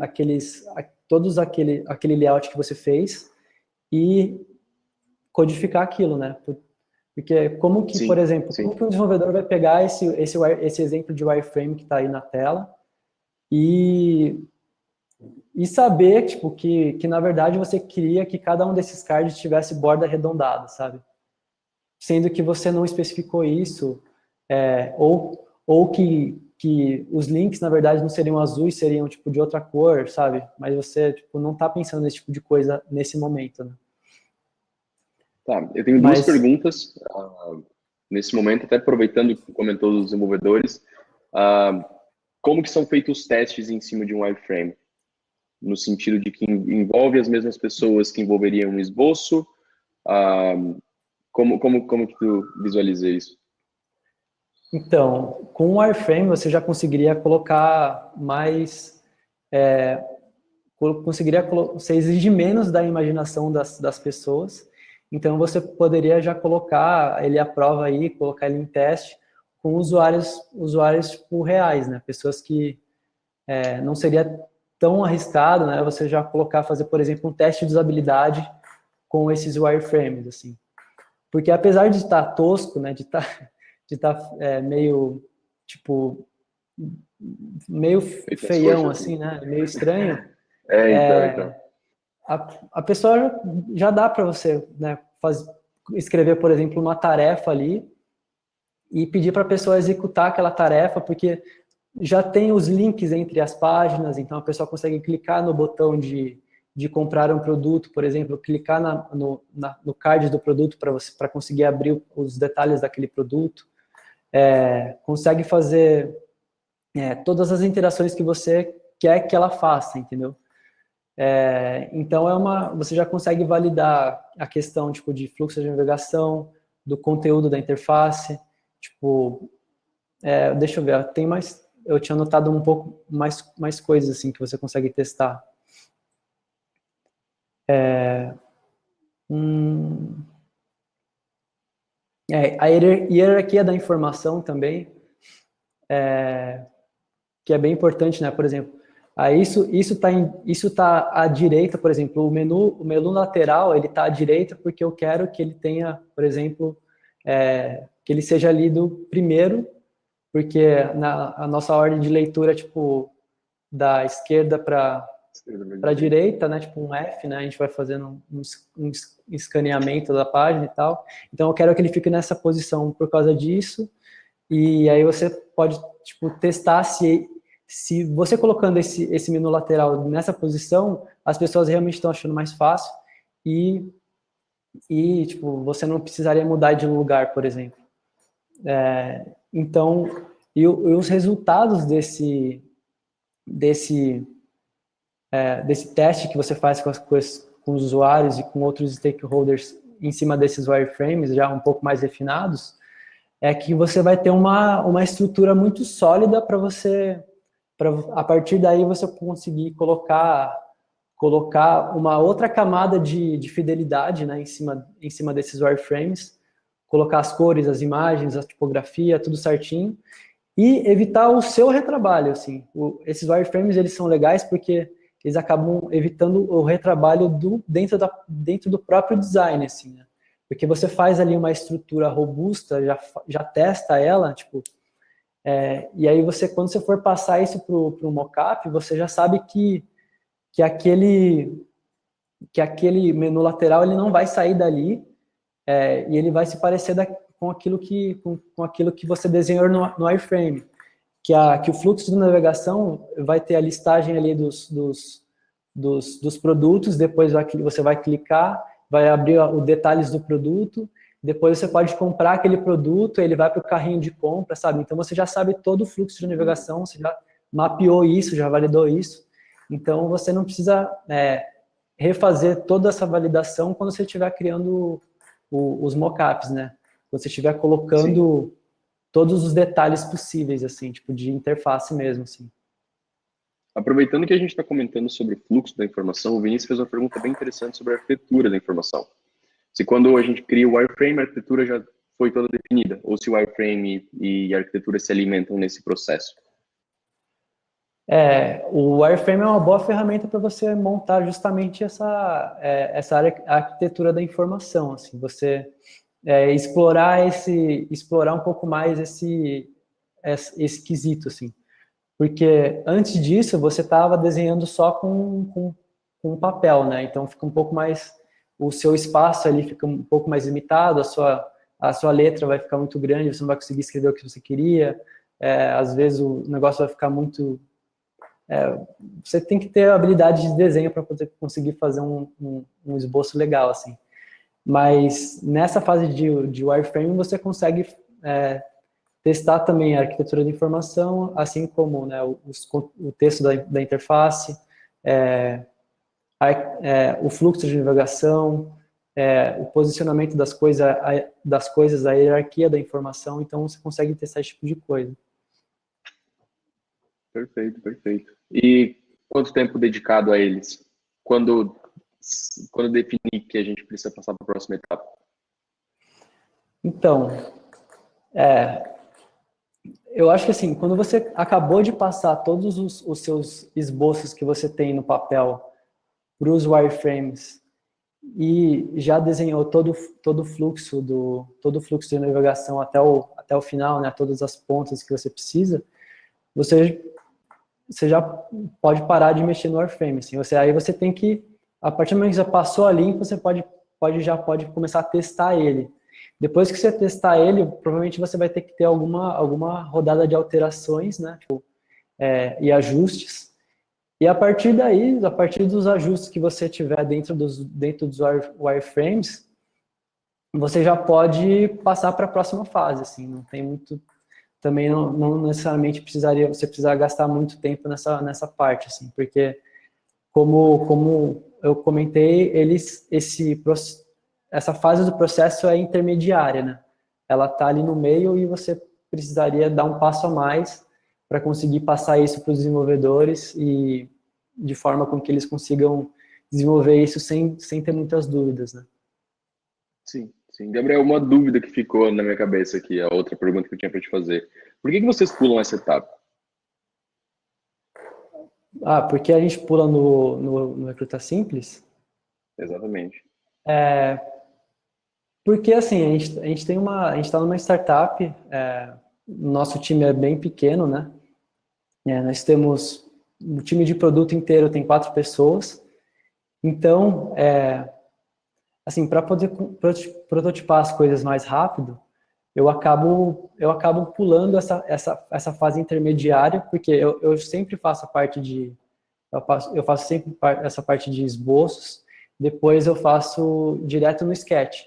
layout que você fez e codificar aquilo, né? Porque como que, por Sim, exemplo, sim. como que um desenvolvedor vai pegar esse exemplo de wireframe que está aí na tela e, e saber, tipo, que na verdade você queria que cada um desses cards tivesse borda arredondada, sabe? Sendo que você não especificou isso, ou que os links, na verdade, não seriam azuis, seriam, tipo, de outra cor, sabe? Mas você, tipo, não está pensando nesse tipo de coisa nesse momento, né? Tá, eu tenho duas Mas, perguntas nesse momento, até aproveitando que comentou dos desenvolvedores. ah, Como que são feitos os testes em cima de um wireframe? No sentido de que envolve as mesmas pessoas que envolveriam um esboço? Ah, como que tu visualiza isso? então, com o wireframe você já conseguiria colocar mais, você exige menos da imaginação das pessoas, então você poderia já colocar ele à prova aí, colocar ele em teste com usuários tipo, reais, né? Pessoas que não seria tão arriscado, né? Você já colocar, fazer, por exemplo, um teste de usabilidade com esses wireframes, assim. Porque apesar de estar tosco, né? De estar meio, tipo, meio Feito nas feião, coxas, assim, assim. né? Meio estranho, Então. a pessoa já dá para você, né, escrever, por exemplo, uma tarefa ali e pedir para a pessoa executar aquela tarefa, porque já tem os links entre as páginas, então a pessoa consegue clicar no botão de comprar um produto, por exemplo, clicar no card do produto para conseguir abrir os detalhes daquele produto, consegue fazer todas as interações que você quer que ela faça, entendeu? Então você já consegue validar a questão tipo de fluxo de navegação, do conteúdo da interface, tipo, deixa eu ver, tem mais, eu tinha anotado um pouco mais coisas assim que você consegue testar. Hum, a hierarquia da informação também, que é bem importante, né? Por exemplo, isso tá à direita, por exemplo, o menu lateral ele está à direita porque eu quero que ele tenha, por exemplo, que ele seja lido primeiro, porque a nossa ordem de leitura, tipo, da esquerda para a direita, né, tipo um F, né, a gente vai fazendo um escaneamento da página e tal. Então eu quero que ele fique nessa posição por causa disso. E aí você pode tipo testar se você colocando esse menu lateral nessa posição, as pessoas realmente estão achando mais fácil e tipo você não precisaria mudar de lugar, por exemplo. Então, e os resultados desse desse teste que você faz com os usuários e com outros stakeholders em cima desses wireframes já um pouco mais refinados, é que você vai ter uma estrutura muito sólida para você, a partir daí você conseguir colocar uma outra camada de fidelidade, né, em cima desses wireframes, colocar as cores, as imagens, a tipografia, tudo certinho, e evitar o seu retrabalho, assim. Esses wireframes, eles são legais porque eles acabam evitando o retrabalho dentro do próprio design, assim, né? Porque você faz ali uma estrutura robusta, já testa ela, tipo, e aí quando você for passar isso para o mockup, você já sabe que aquele, que aquele menu lateral ele não vai sair dali, e ele vai se parecer com aquilo que você desenhou no wireframe. Que o fluxo de navegação vai ter a listagem ali dos produtos, depois você vai clicar, vai abrir os detalhes do produto, depois você pode comprar aquele produto, ele vai para o carrinho de compra, sabe? Então você já sabe todo o fluxo de navegação, você já mapeou isso, já validou isso. Então você não precisa refazer toda essa validação quando você estiver criando os mockups, né? Quando você estiver Sim. colocando todos os detalhes possíveis, assim, tipo de interface mesmo, assim. Aproveitando que a gente está comentando sobre o fluxo da informação, o Vinícius fez uma pergunta bem interessante sobre a arquitetura da informação. Se quando a gente cria o wireframe, a arquitetura já foi toda definida, ou se o wireframe e a arquitetura se alimentam nesse processo. O wireframe é uma boa ferramenta para você montar justamente essa arquitetura da informação, assim, explorar um pouco mais esse quesito, assim. Porque antes disso, você estava desenhando só com papel, né? Então fica um pouco mais, o seu espaço ali fica um pouco mais limitado, a sua letra vai ficar muito grande, você não vai conseguir escrever o que você queria, às vezes o negócio vai ficar muito... você tem que ter a habilidade de desenho para poder conseguir fazer um esboço legal, assim. Mas nessa fase de wireframe você consegue testar também a arquitetura de informação, assim como, né, o texto da interface, o fluxo de navegação, o posicionamento das coisas, a hierarquia da informação. Então você consegue testar esse tipo de coisa. Perfeito, perfeito. E quanto tempo dedicado a eles? Quando definir que a gente precisa passar para a próxima etapa? Então, eu acho que assim, quando você acabou de passar todos os seus esboços que você tem no papel para os wireframes e já desenhou todo o fluxo de navegação até o final, né, todas as pontas que você precisa, você já pode parar de mexer no wireframe. Assim, aí você tem que, a partir do momento que você passou a limpo, você já pode começar a testar ele. Depois que você testar ele, provavelmente você vai ter que ter alguma rodada de alterações, né, e ajustes. E a partir daí, a partir dos ajustes que você tiver dentro dos wireframes, você já pode passar para a próxima fase. Assim, não tem muito, também não necessariamente você precisar gastar muito tempo nessa parte, assim, porque como eu comentei, essa fase do processo é intermediária, né? Ela está ali no meio e você precisaria dar um passo a mais para conseguir passar isso para os desenvolvedores e de forma com que eles consigam desenvolver isso sem ter muitas dúvidas, né? Sim, sim. Gabriel, uma dúvida que ficou na minha cabeça aqui, a outra pergunta que eu tinha para te fazer. Por que vocês pulam essa etapa? Porque a gente pula no Recruta Simples? Exatamente. Porque, assim, a gente está numa startup, nosso time é bem pequeno, né? Nós temos, o time de produto inteiro tem 4 pessoas, então, assim, para poder prototipar as coisas mais rápido, eu acabo pulando essa fase intermediária, porque eu sempre faço a parte eu faço sempre essa parte de esboços, depois eu faço direto no Sketch.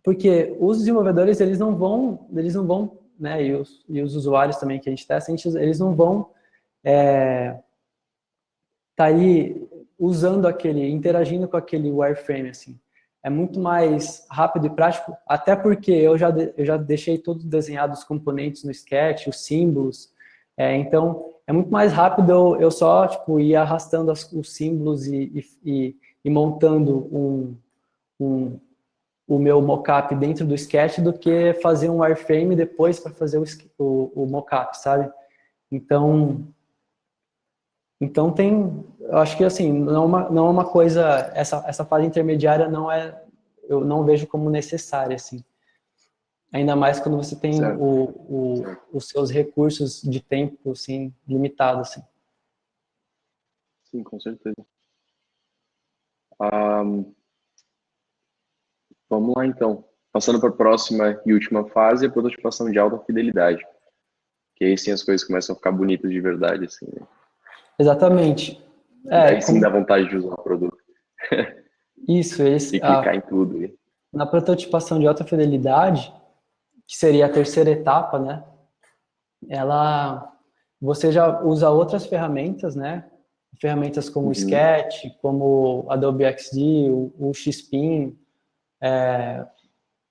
Porque os desenvolvedores, eles não vão, né, e os usuários também que a gente testa, eles não vão tá aí interagindo com aquele wireframe, assim. É muito mais rápido e prático, até porque eu já deixei todos desenhados os componentes no Sketch, os símbolos, então é muito mais rápido eu só, tipo, ir arrastando os símbolos e montando o meu mockup dentro do Sketch do que fazer um wireframe depois para fazer o mockup, sabe? Então eu acho que assim, não é uma coisa, essa fase intermediária eu não vejo como necessária, assim. Ainda mais quando você tem os seus recursos de tempo, assim, limitados, assim. Sim, com certeza. Vamos lá, então. Passando para a próxima e última fase, a prototipação de alta fidelidade. Que aí sim as coisas começam a ficar bonitas de verdade, assim, né? Exatamente. E aí sim dá vontade de usar o produto. Isso, E clicar em tudo. Na prototipação de alta fidelidade, que seria a terceira etapa, né? Você já usa outras ferramentas, né? Ferramentas como o Sketch, como Adobe XD, o Xpin,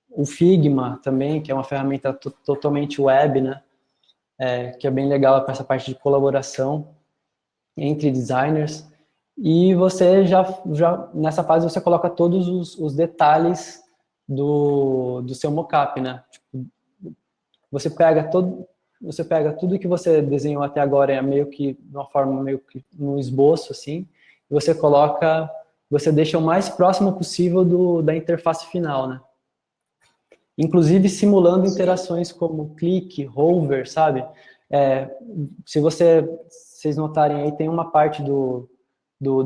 o Figma também, que é uma ferramenta totalmente web, né? Que é bem legal para essa parte de colaboração entre designers. E você já nessa fase você coloca todos os detalhes do seu mockup, né? Tipo, você pega tudo que você desenhou até agora meio que de uma forma meio que no esboço assim, e você deixa o mais próximo possível da interface final, né? inclusive simulando interações como clique, hover, sabe? Se vocês notarem aí, tem uma parte do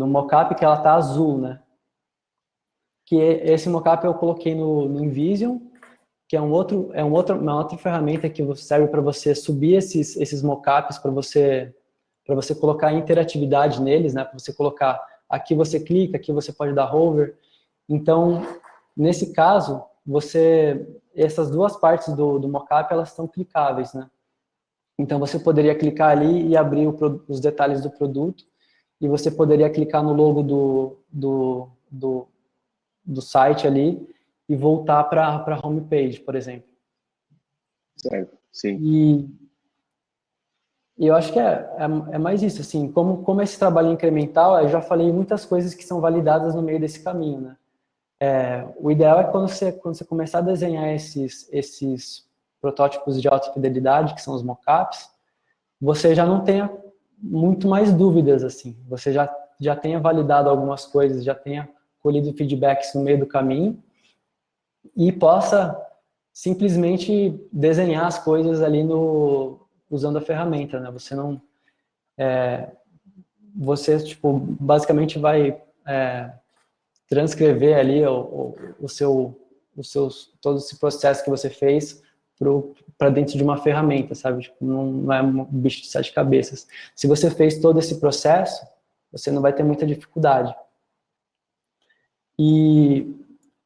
mockup que ela tá azul, né? Que esse mockup eu coloquei no InVision, que é uma outra ferramenta que serve para você subir esses mockups, para você colocar interatividade neles, né? Para você colocar, aqui você clica, aqui você pode dar hover. Então, nesse caso, essas duas partes do mockup, elas estão clicáveis, né? Então, você poderia clicar ali e abrir os detalhes do produto, e você poderia clicar no logo do site ali e voltar para a homepage, por exemplo. Certo, sim. E eu acho que é mais isso, assim, como esse trabalho incremental, eu já falei muitas coisas que são validadas no meio desse caminho, né? O ideal é quando você começar a desenhar esses protótipos de alta fidelidade, que são os mockups, você já não tenha muito mais dúvidas, assim. Você já tenha validado algumas coisas, já tenha colhido feedbacks no meio do caminho e possa simplesmente desenhar as coisas ali usando a ferramenta, né? Você não... você, tipo, basicamente vai transcrever ali todo esse processo que você fez para dentro de uma ferramenta, sabe? Tipo, não é um bicho de sete cabeças. Se você fez todo esse processo, você não vai ter muita dificuldade. E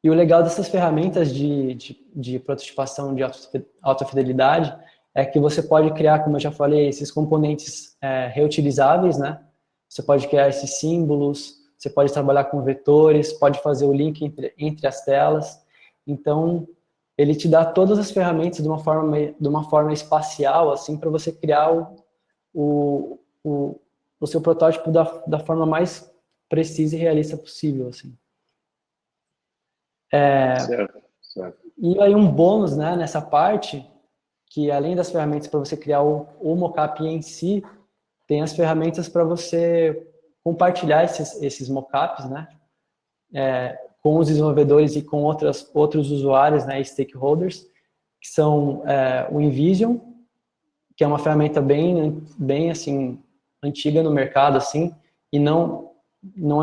o legal dessas ferramentas de prototipação de alta fidelidade é que você pode criar, como eu já falei, esses componentes reutilizáveis, né? Você pode criar esses símbolos, você pode trabalhar com vetores, pode fazer o link entre as telas. Então, ele te dá todas as ferramentas de uma forma espacial, assim, para você criar o seu protótipo da forma mais precisa e realista possível, assim. Certo. E aí um bônus, né, nessa parte, que além das ferramentas para você criar o mockup em si, tem as ferramentas para você compartilhar esses mockups, né, com os desenvolvedores e com outros usuários, né, stakeholders, que são o InVision, que é uma ferramenta bem assim, antiga no mercado, assim, e não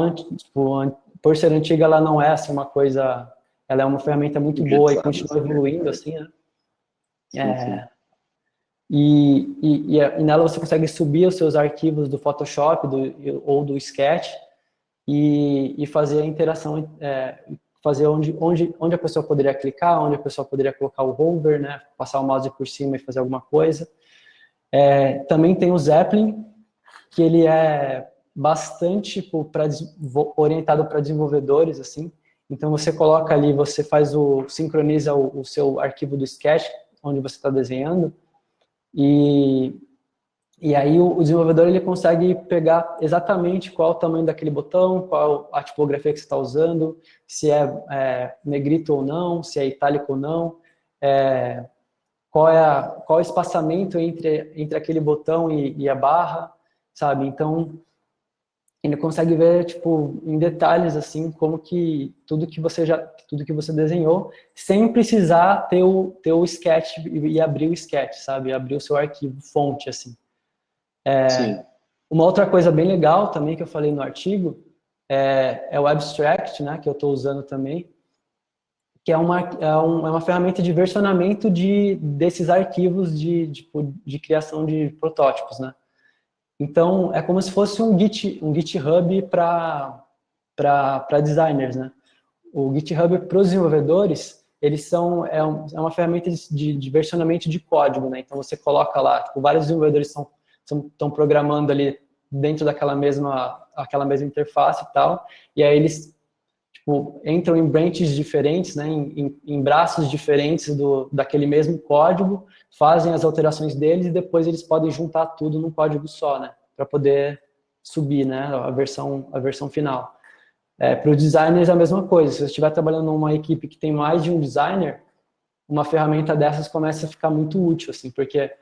é, tipo, por ser antiga, ela não é assim, uma coisa... Ela é uma ferramenta muito boa e continua evoluindo, assim, né? Sim. E nela você consegue subir os seus arquivos do Photoshop ou do Sketch e fazer a interação, fazer onde a pessoa poderia clicar, onde a pessoa poderia colocar o hover, né? Passar o mouse por cima e fazer alguma coisa. Também tem o Zeppelin, que ele é bastante tipo, orientado para desenvolvedores, assim. Então você coloca ali, você sincroniza o seu arquivo do Sketch, onde você está desenhando, e aí o desenvolvedor ele consegue pegar exatamente qual o tamanho daquele botão, qual a tipografia que você está usando, se é negrito ou não, se é itálico ou não, qual o espaçamento entre aquele botão e a barra, sabe? Então ele consegue ver, tipo, em detalhes, assim, como que tudo que você desenhou, sem precisar ter o sketch e abrir o sketch, sabe? Abrir o seu arquivo fonte, assim. Sim. Uma outra coisa bem legal também que eu falei no artigo é o Abstract, né? Que eu estou usando também, que é uma ferramenta de versionamento desses arquivos de criação de protótipos, né? Então, é como se fosse um GitHub para designers, né? O GitHub para os desenvolvedores, é uma ferramenta de versionamento de código, né? Então, você coloca lá, tipo, vários desenvolvedores estão programando ali dentro daquela mesma interface e tal, e aí eles tipo, entram em branches diferentes, né, em braços diferentes daquele mesmo código, fazem as alterações deles e depois eles podem juntar tudo num código só, né, para poder subir, né, a versão final. Para os designers é a mesma coisa. Se você estiver trabalhando numa equipe que tem mais de um designer, uma ferramenta dessas começa a ficar muito útil, assim, porque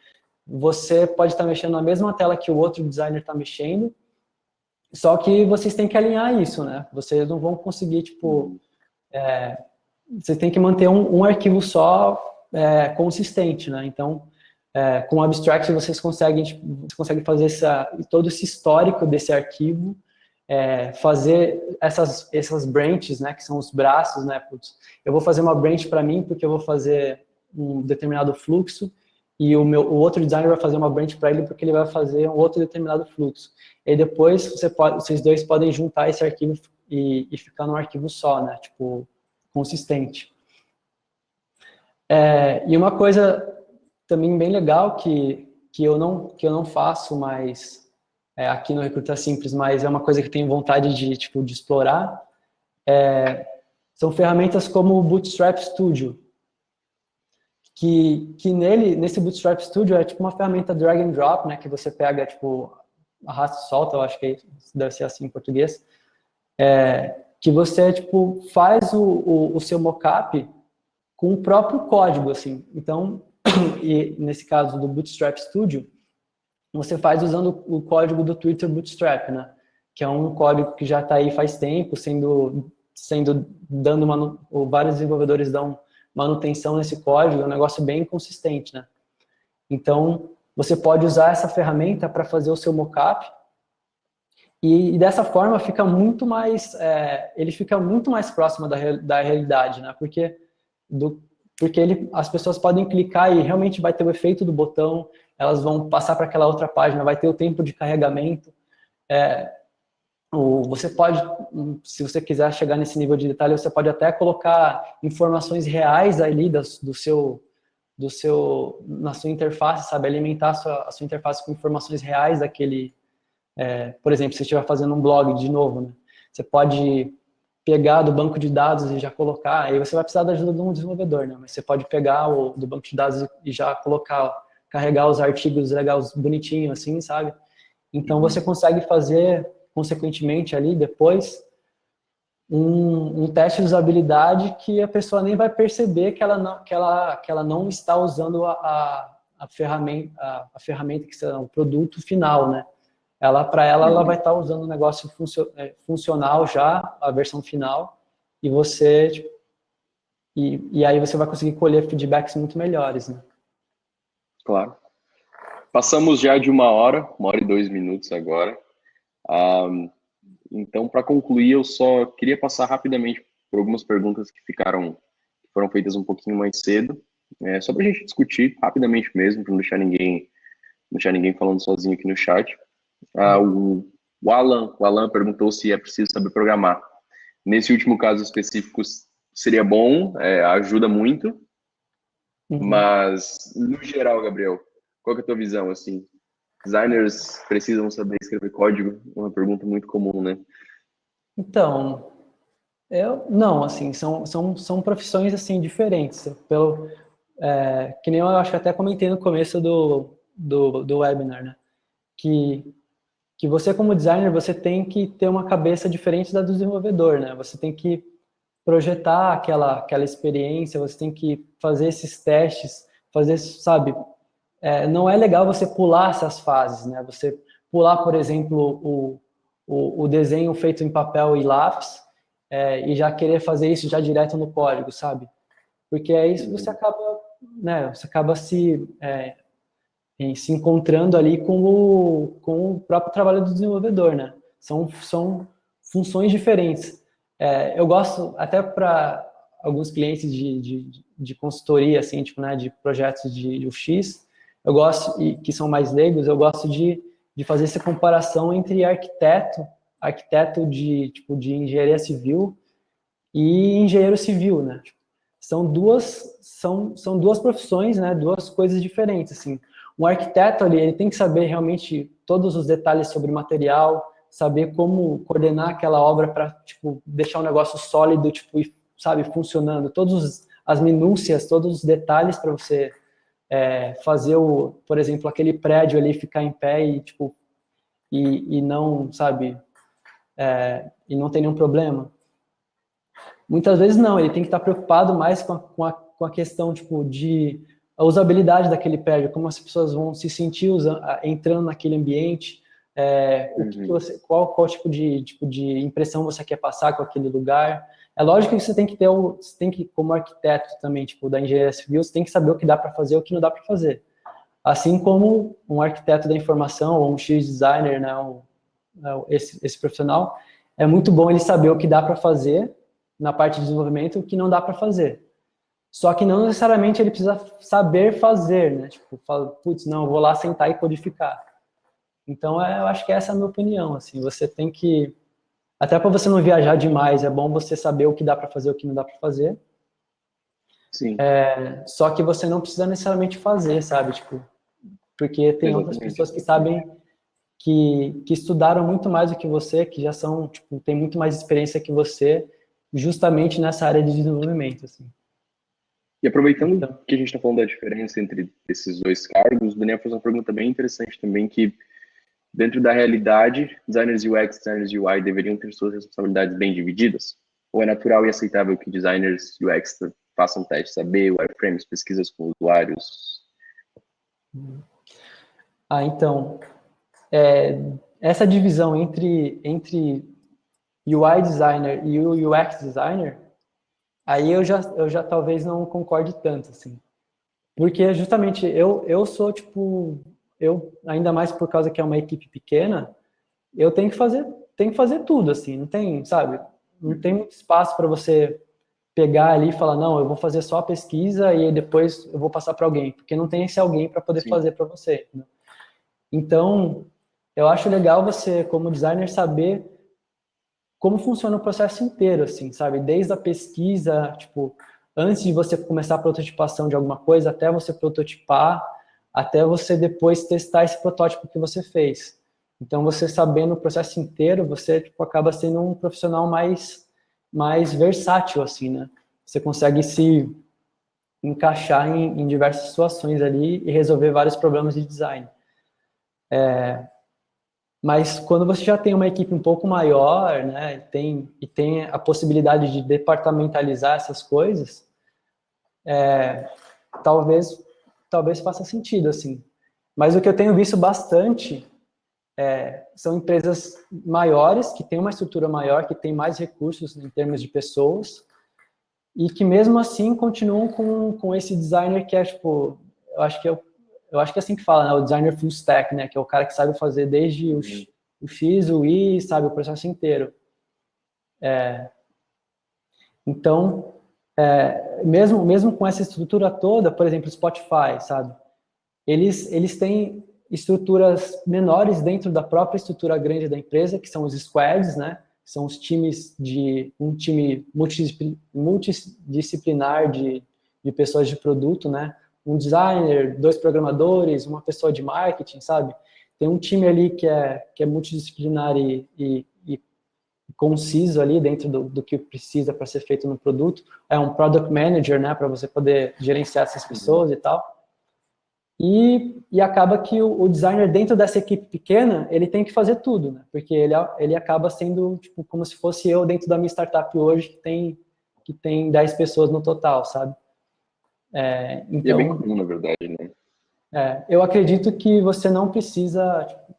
você pode estar mexendo na mesma tela que o outro designer está mexendo, só que vocês têm que alinhar isso, né? Vocês não vão conseguir, tipo, você tem que manter um arquivo só consistente, né? Então, com o Abstract você consegue fazer todo esse histórico desse arquivo, fazer essas branches, né, que são os braços, né? Putz, eu vou fazer uma branch para mim porque eu vou fazer um determinado fluxo, e o outro designer vai fazer uma branch para ele porque ele vai fazer um outro determinado fluxo. E depois vocês dois podem juntar esse arquivo e ficar num arquivo só, né? Tipo, consistente. E uma coisa também bem legal que eu não faço mais aqui no Recruta Simples, mas é uma coisa que eu tenho vontade de explorar, são ferramentas como o Bootstrap Studio, que nesse Bootstrap Studio é tipo uma ferramenta drag and drop, né, que você pega, tipo, arrasta e solta, eu acho que deve ser assim em português, que você, tipo, faz o seu mockup com o próprio código, assim. Então, e nesse caso do Bootstrap Studio, você faz usando o código do Twitter Bootstrap, né, que é um código que já está aí faz tempo, vários desenvolvedores dão manutenção nesse código, é um negócio bem consistente, né? Então, você pode usar essa ferramenta para fazer o seu mockup e dessa forma fica muito mais, ele fica muito mais próximo da realidade, né? Porque as pessoas podem clicar e realmente vai ter o efeito do botão, elas vão passar para aquela outra página, vai ter o tempo de carregamento. Você pode, se você quiser chegar nesse nível de detalhe, você pode até colocar informações reais ali na sua interface, sabe? Alimentar a sua interface com informações reais daquele, por exemplo, se você estiver fazendo um blog de novo, né? Você pode pegar do banco de dados e já colocar, aí você vai precisar da ajuda de um desenvolvedor, né? Mas você pode pegar do banco de dados e já carregar os artigos legais, bonitinho assim, sabe? Então você consegue fazer consequentemente ali depois um teste de usabilidade que a pessoa nem vai perceber que ela não está usando a ferramenta que será o produto final, né? Ela vai estar usando o negócio funcional já, a versão final, e você e aí você vai conseguir colher feedbacks muito melhores, né? Claro. Passamos já de 1 hora e 2 minutos agora. Então, para concluir, eu só queria passar rapidamente por algumas perguntas que foram feitas um pouquinho mais cedo, só para a gente discutir rapidamente mesmo, para não deixar ninguém falando sozinho aqui no chat. O Alan perguntou se é preciso saber programar. Nesse último caso específico, seria bom, ajuda muito, mas, no geral, Gabriel, qual que é a tua visão, assim? Designers precisam saber escrever código? Uma pergunta muito comum, né? Então, não, assim, são profissões, assim, diferentes. Que nem eu acho que até comentei no começo do webinar, né? Que você, como designer, você tem que ter uma cabeça diferente da do desenvolvedor, né? Você tem que projetar aquela experiência, você tem que fazer esses testes, sabe? Não é legal você pular essas fases, né? Você pular, por exemplo, o desenho feito em papel e lápis e já querer fazer isso já direto no código, sabe? Porque é isso que você acaba, né? Você acaba se encontrando ali com o próprio trabalho do desenvolvedor, né? São funções diferentes. Eu gosto, até para alguns clientes de consultoria, assim, tipo, né, de projetos de UX, eu gosto, que são mais leigos, eu gosto de fazer essa comparação entre arquiteto de engenharia civil e engenheiro civil, né? São duas profissões, né? Duas coisas diferentes, assim. Um arquiteto ali, ele tem que saber realmente todos os detalhes sobre o material, saber como coordenar aquela obra para, tipo, deixar um negócio sólido, tipo, sabe, funcionando. Todas as minúcias, todos os detalhes para você fazer por exemplo, aquele prédio ali ficar em pé e, tipo, e não, sabe, e não tem nenhum problema. Muitas vezes não, ele tem que estar preocupado mais com a questão, tipo, de a usabilidade daquele prédio, como as pessoas vão se sentir entrando naquele ambiente, o que você, qual tipo de impressão você quer passar com aquele lugar. É lógico que você tem que ter, você tem que, como arquiteto também, tipo, da engenharia civil, você tem que saber o que dá para fazer e o que não dá para fazer. Assim como um arquiteto da informação ou um UX designer, né, esse profissional, é muito bom ele saber o que dá para fazer na parte de desenvolvimento e o que não dá para fazer. Só que não necessariamente ele precisa saber fazer, né? Tipo, fala, putz, não, eu vou lá sentar e codificar. Então, eu acho que essa é a minha opinião, assim, você tem que, até para você não viajar demais, é bom você saber o que dá para fazer e o que não dá para fazer. Sim. Só que você não precisa necessariamente fazer, sabe? Tipo, porque tem outras Exatamente. pessoas que sabem que estudaram muito mais do que você, que já são, tipo, tem muito mais experiência que você, justamente nessa área de desenvolvimento, assim. E aproveitando Então, que a gente está falando da diferença entre esses dois cargos, o Daniel fez uma pergunta bem interessante também, que dentro da realidade, designers UX, designers UI deveriam ter suas responsabilidades bem divididas? Ou é natural e aceitável que designers UX façam testes AB, wireframes, pesquisas com usuários? então, essa divisão entre UI designer e o UX designer, aí eu já talvez não concorde tanto, assim. Porque justamente eu sou, tipo, ainda mais por causa que é uma equipe pequena, eu tenho que fazer tudo, assim, não tem, sabe? Não tem muito espaço para você pegar ali e falar, não, eu vou fazer só a pesquisa e aí depois eu vou passar para alguém, porque não tem esse alguém para poder Sim. fazer para você, né? Então, eu acho legal você, como designer, saber como funciona o processo inteiro, assim, sabe? Desde a pesquisa, tipo, antes de você começar a prototipação de alguma coisa, até você prototipar, até você depois testar esse protótipo que você fez. Então, você sabendo o processo inteiro, você, tipo, acaba sendo um profissional mais versátil, assim, né? Você consegue se encaixar em diversas situações ali e resolver vários problemas de design. Mas quando você já tem uma equipe um pouco maior, né, e tem a possibilidade de departamentalizar essas coisas, talvez faça sentido, assim. Mas o que eu tenho visto bastante são empresas maiores, que têm uma estrutura maior, que têm mais recursos em termos de pessoas, e que mesmo assim continuam com esse designer que é, tipo, eu acho que eu acho que é assim que fala, né, o designer full stack, né, que é o cara que sabe fazer desde o X, o Y, sabe, o processo inteiro. Então, mesmo com essa estrutura toda, por exemplo, Spotify, sabe, eles têm estruturas menores dentro da própria estrutura grande da empresa, que são os squads, né, são os times um time multidisciplinar de pessoas de produto, né, um designer, 2 programadores, uma pessoa de marketing, sabe? Tem um time ali que é multidisciplinar e conciso ali dentro do que precisa para ser feito no produto. É um product manager, né, para você poder gerenciar essas pessoas e tal. E acaba que o designer dentro dessa equipe pequena, ele tem que fazer tudo, né? Porque ele acaba sendo tipo, como se fosse eu dentro da minha startup hoje, que tem 10 pessoas no total, sabe? E é bem Então, comum, na verdade, né? eu acredito que você não precisa, tipo,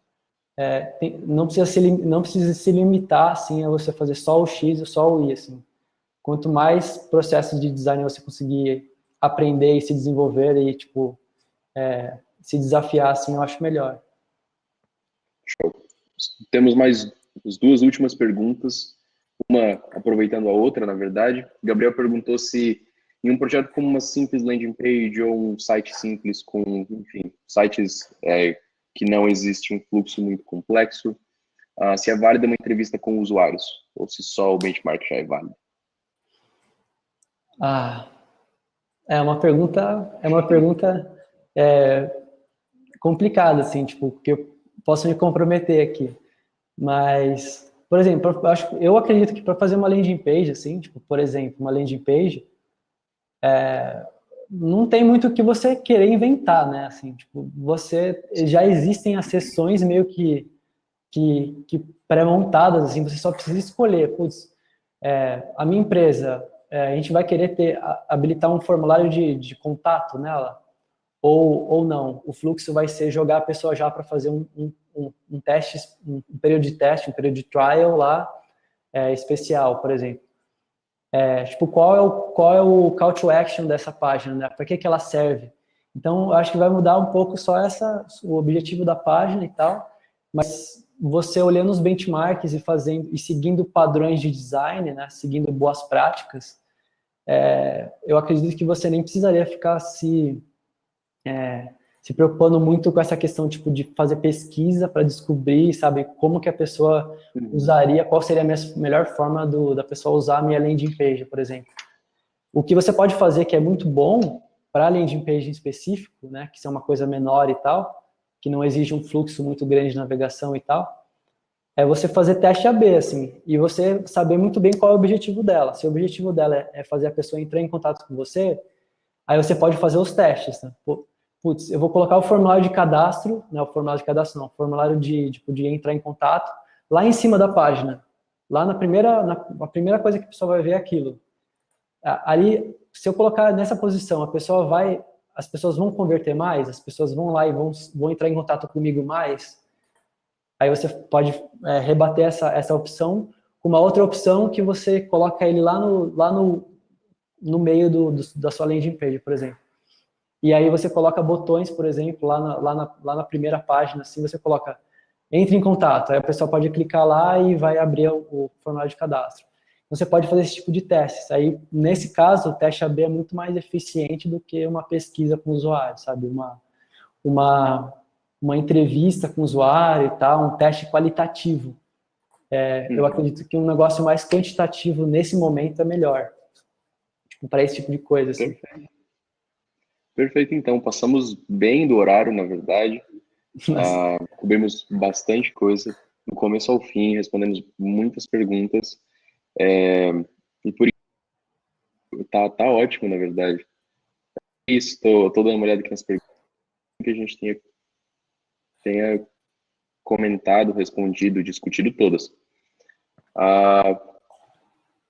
não precisa se limitar assim, a você fazer só o X e só o Y. Assim. Quanto mais processos de design você conseguir aprender e se desenvolver e tipo, se desafiar, assim, eu acho melhor. Show. Temos mais as 2 últimas perguntas, uma aproveitando a outra, na verdade. Gabriel perguntou se em um projeto como uma simples landing page ou um site simples com, enfim, sites que não existe um fluxo muito complexo, se é válida uma entrevista com usuários ou se só o benchmark já é válido. Ah, é uma pergunta complicada, assim, tipo, porque eu posso me comprometer aqui. Mas, por exemplo, eu acredito que para fazer uma landing page, assim, tipo, por exemplo, uma landing page, não tem muito o que você querer inventar, né? Assim, tipo, já existem as sessões meio que pré-montadas, assim, você só precisa escolher, putz, a minha empresa, a gente vai querer habilitar um formulário de contato nela, ou não. O fluxo vai ser jogar a pessoa já para fazer um teste, um período de teste, um período de trial lá especial, por exemplo. Tipo, qual é o call to action dessa página, né? Para que ela serve? Então, eu acho que vai mudar um pouco só o objetivo da página e tal, mas você olhando os benchmarks e seguindo padrões de design, né? Seguindo boas práticas, eu acredito que você nem precisaria ficar se preocupando muito com essa questão tipo de fazer pesquisa para descobrir, sabe, como que a pessoa usaria, qual seria a melhor forma da pessoa usar a minha landing page, por exemplo. O que você pode fazer que é muito bom para a landing page em específico, né, que é uma coisa menor e tal, que não exige um fluxo muito grande de navegação e tal, é você fazer teste A/B, assim, e você saber muito bem qual é o objetivo dela. Se o objetivo dela é fazer a pessoa entrar em contato com você, aí você pode fazer os testes, né? Putz, eu vou colocar o formulário de cadastro, não, o formulário de entrar em contato, lá em cima da página. Lá a primeira coisa que a pessoa vai ver é aquilo. Ali, se eu colocar nessa posição, as pessoas vão converter mais, as pessoas vão lá e vão entrar em contato comigo mais. Aí você pode rebater essa opção com uma outra opção que você coloca ele lá no meio da sua landing page, por exemplo. E aí você coloca botões, por exemplo, lá na primeira página, assim, você coloca entre em contato, aí a pessoa pode clicar lá e vai abrir o formulário de cadastro. Então, você pode fazer esse tipo de testes. Aí, nesse caso, o teste A/B é muito mais eficiente do que uma pesquisa com o usuário, sabe? Uma entrevista com o usuário e tal, um teste qualitativo. Eu acredito que um negócio mais quantitativo nesse momento é melhor, tipo, para esse tipo de coisa, assim. Perfeito. Perfeito, então. Passamos bem do horário, na verdade. Cobrimos bastante coisa, do começo ao fim, respondemos muitas perguntas. E por isso, tá ótimo, na verdade. Isso, tô dando uma olhada aqui nas perguntas que a gente tenha comentado, respondido, discutido todas.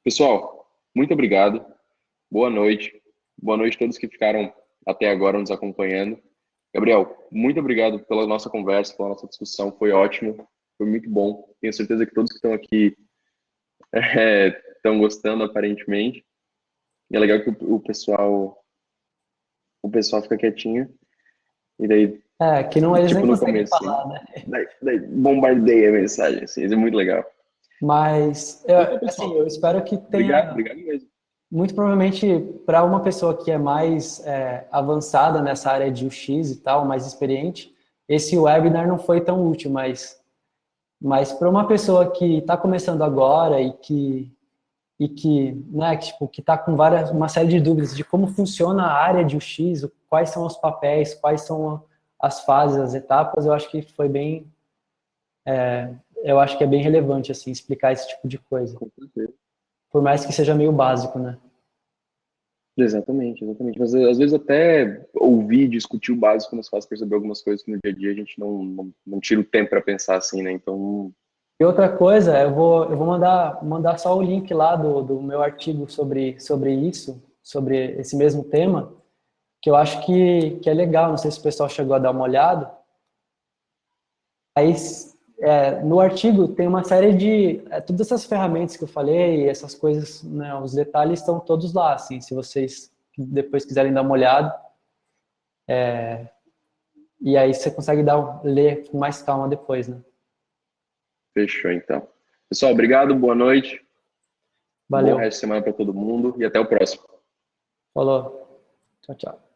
Pessoal, muito obrigado. Boa noite. Boa noite a todos que ficaram até agora nos acompanhando. Gabriel, muito obrigado pela nossa conversa, pela nossa discussão. Foi ótimo, foi muito bom. Tenho certeza que todos que estão aqui estão gostando, aparentemente. E é legal que o pessoal fica quietinho. E daí, Que não eles tipo, nem no conseguem começo, falar, assim, né? daí bombardeia a mensagem, assim. Isso é muito legal. Mas, Então, assim, pessoal, eu espero que obrigado tenha, mesmo. muito provavelmente, para uma pessoa que é mais avançada nessa área de UX e tal, mais experiente, esse webinar não foi tão útil, mas para uma pessoa que está começando agora né, que está com uma série de dúvidas de como funciona a área de UX, quais são os papéis, quais são as fases, as etapas, eu acho que foi bem, eu acho que é bem relevante, assim, explicar esse tipo de coisa. Com certeza. Por mais que seja meio básico, né? Exatamente. Mas às vezes até ouvir, discutir o básico nos faz perceber algumas coisas que no dia a dia a gente não tira o tempo para pensar assim, né? Então. E outra coisa, eu vou mandar só o link lá do meu artigo sobre isso, sobre esse mesmo tema, que eu acho que é legal, não sei se o pessoal chegou a dar uma olhada. Aí, no artigo tem uma série de... todas essas ferramentas que eu falei, essas coisas, né, os detalhes estão todos lá, assim, se vocês depois quiserem dar uma olhada. E aí você consegue ler com mais calma depois, né? Fechou, então. Pessoal, obrigado, boa noite. Bom Valeu. resto de semana para todo mundo e até o próximo. Falou. Tchau, tchau.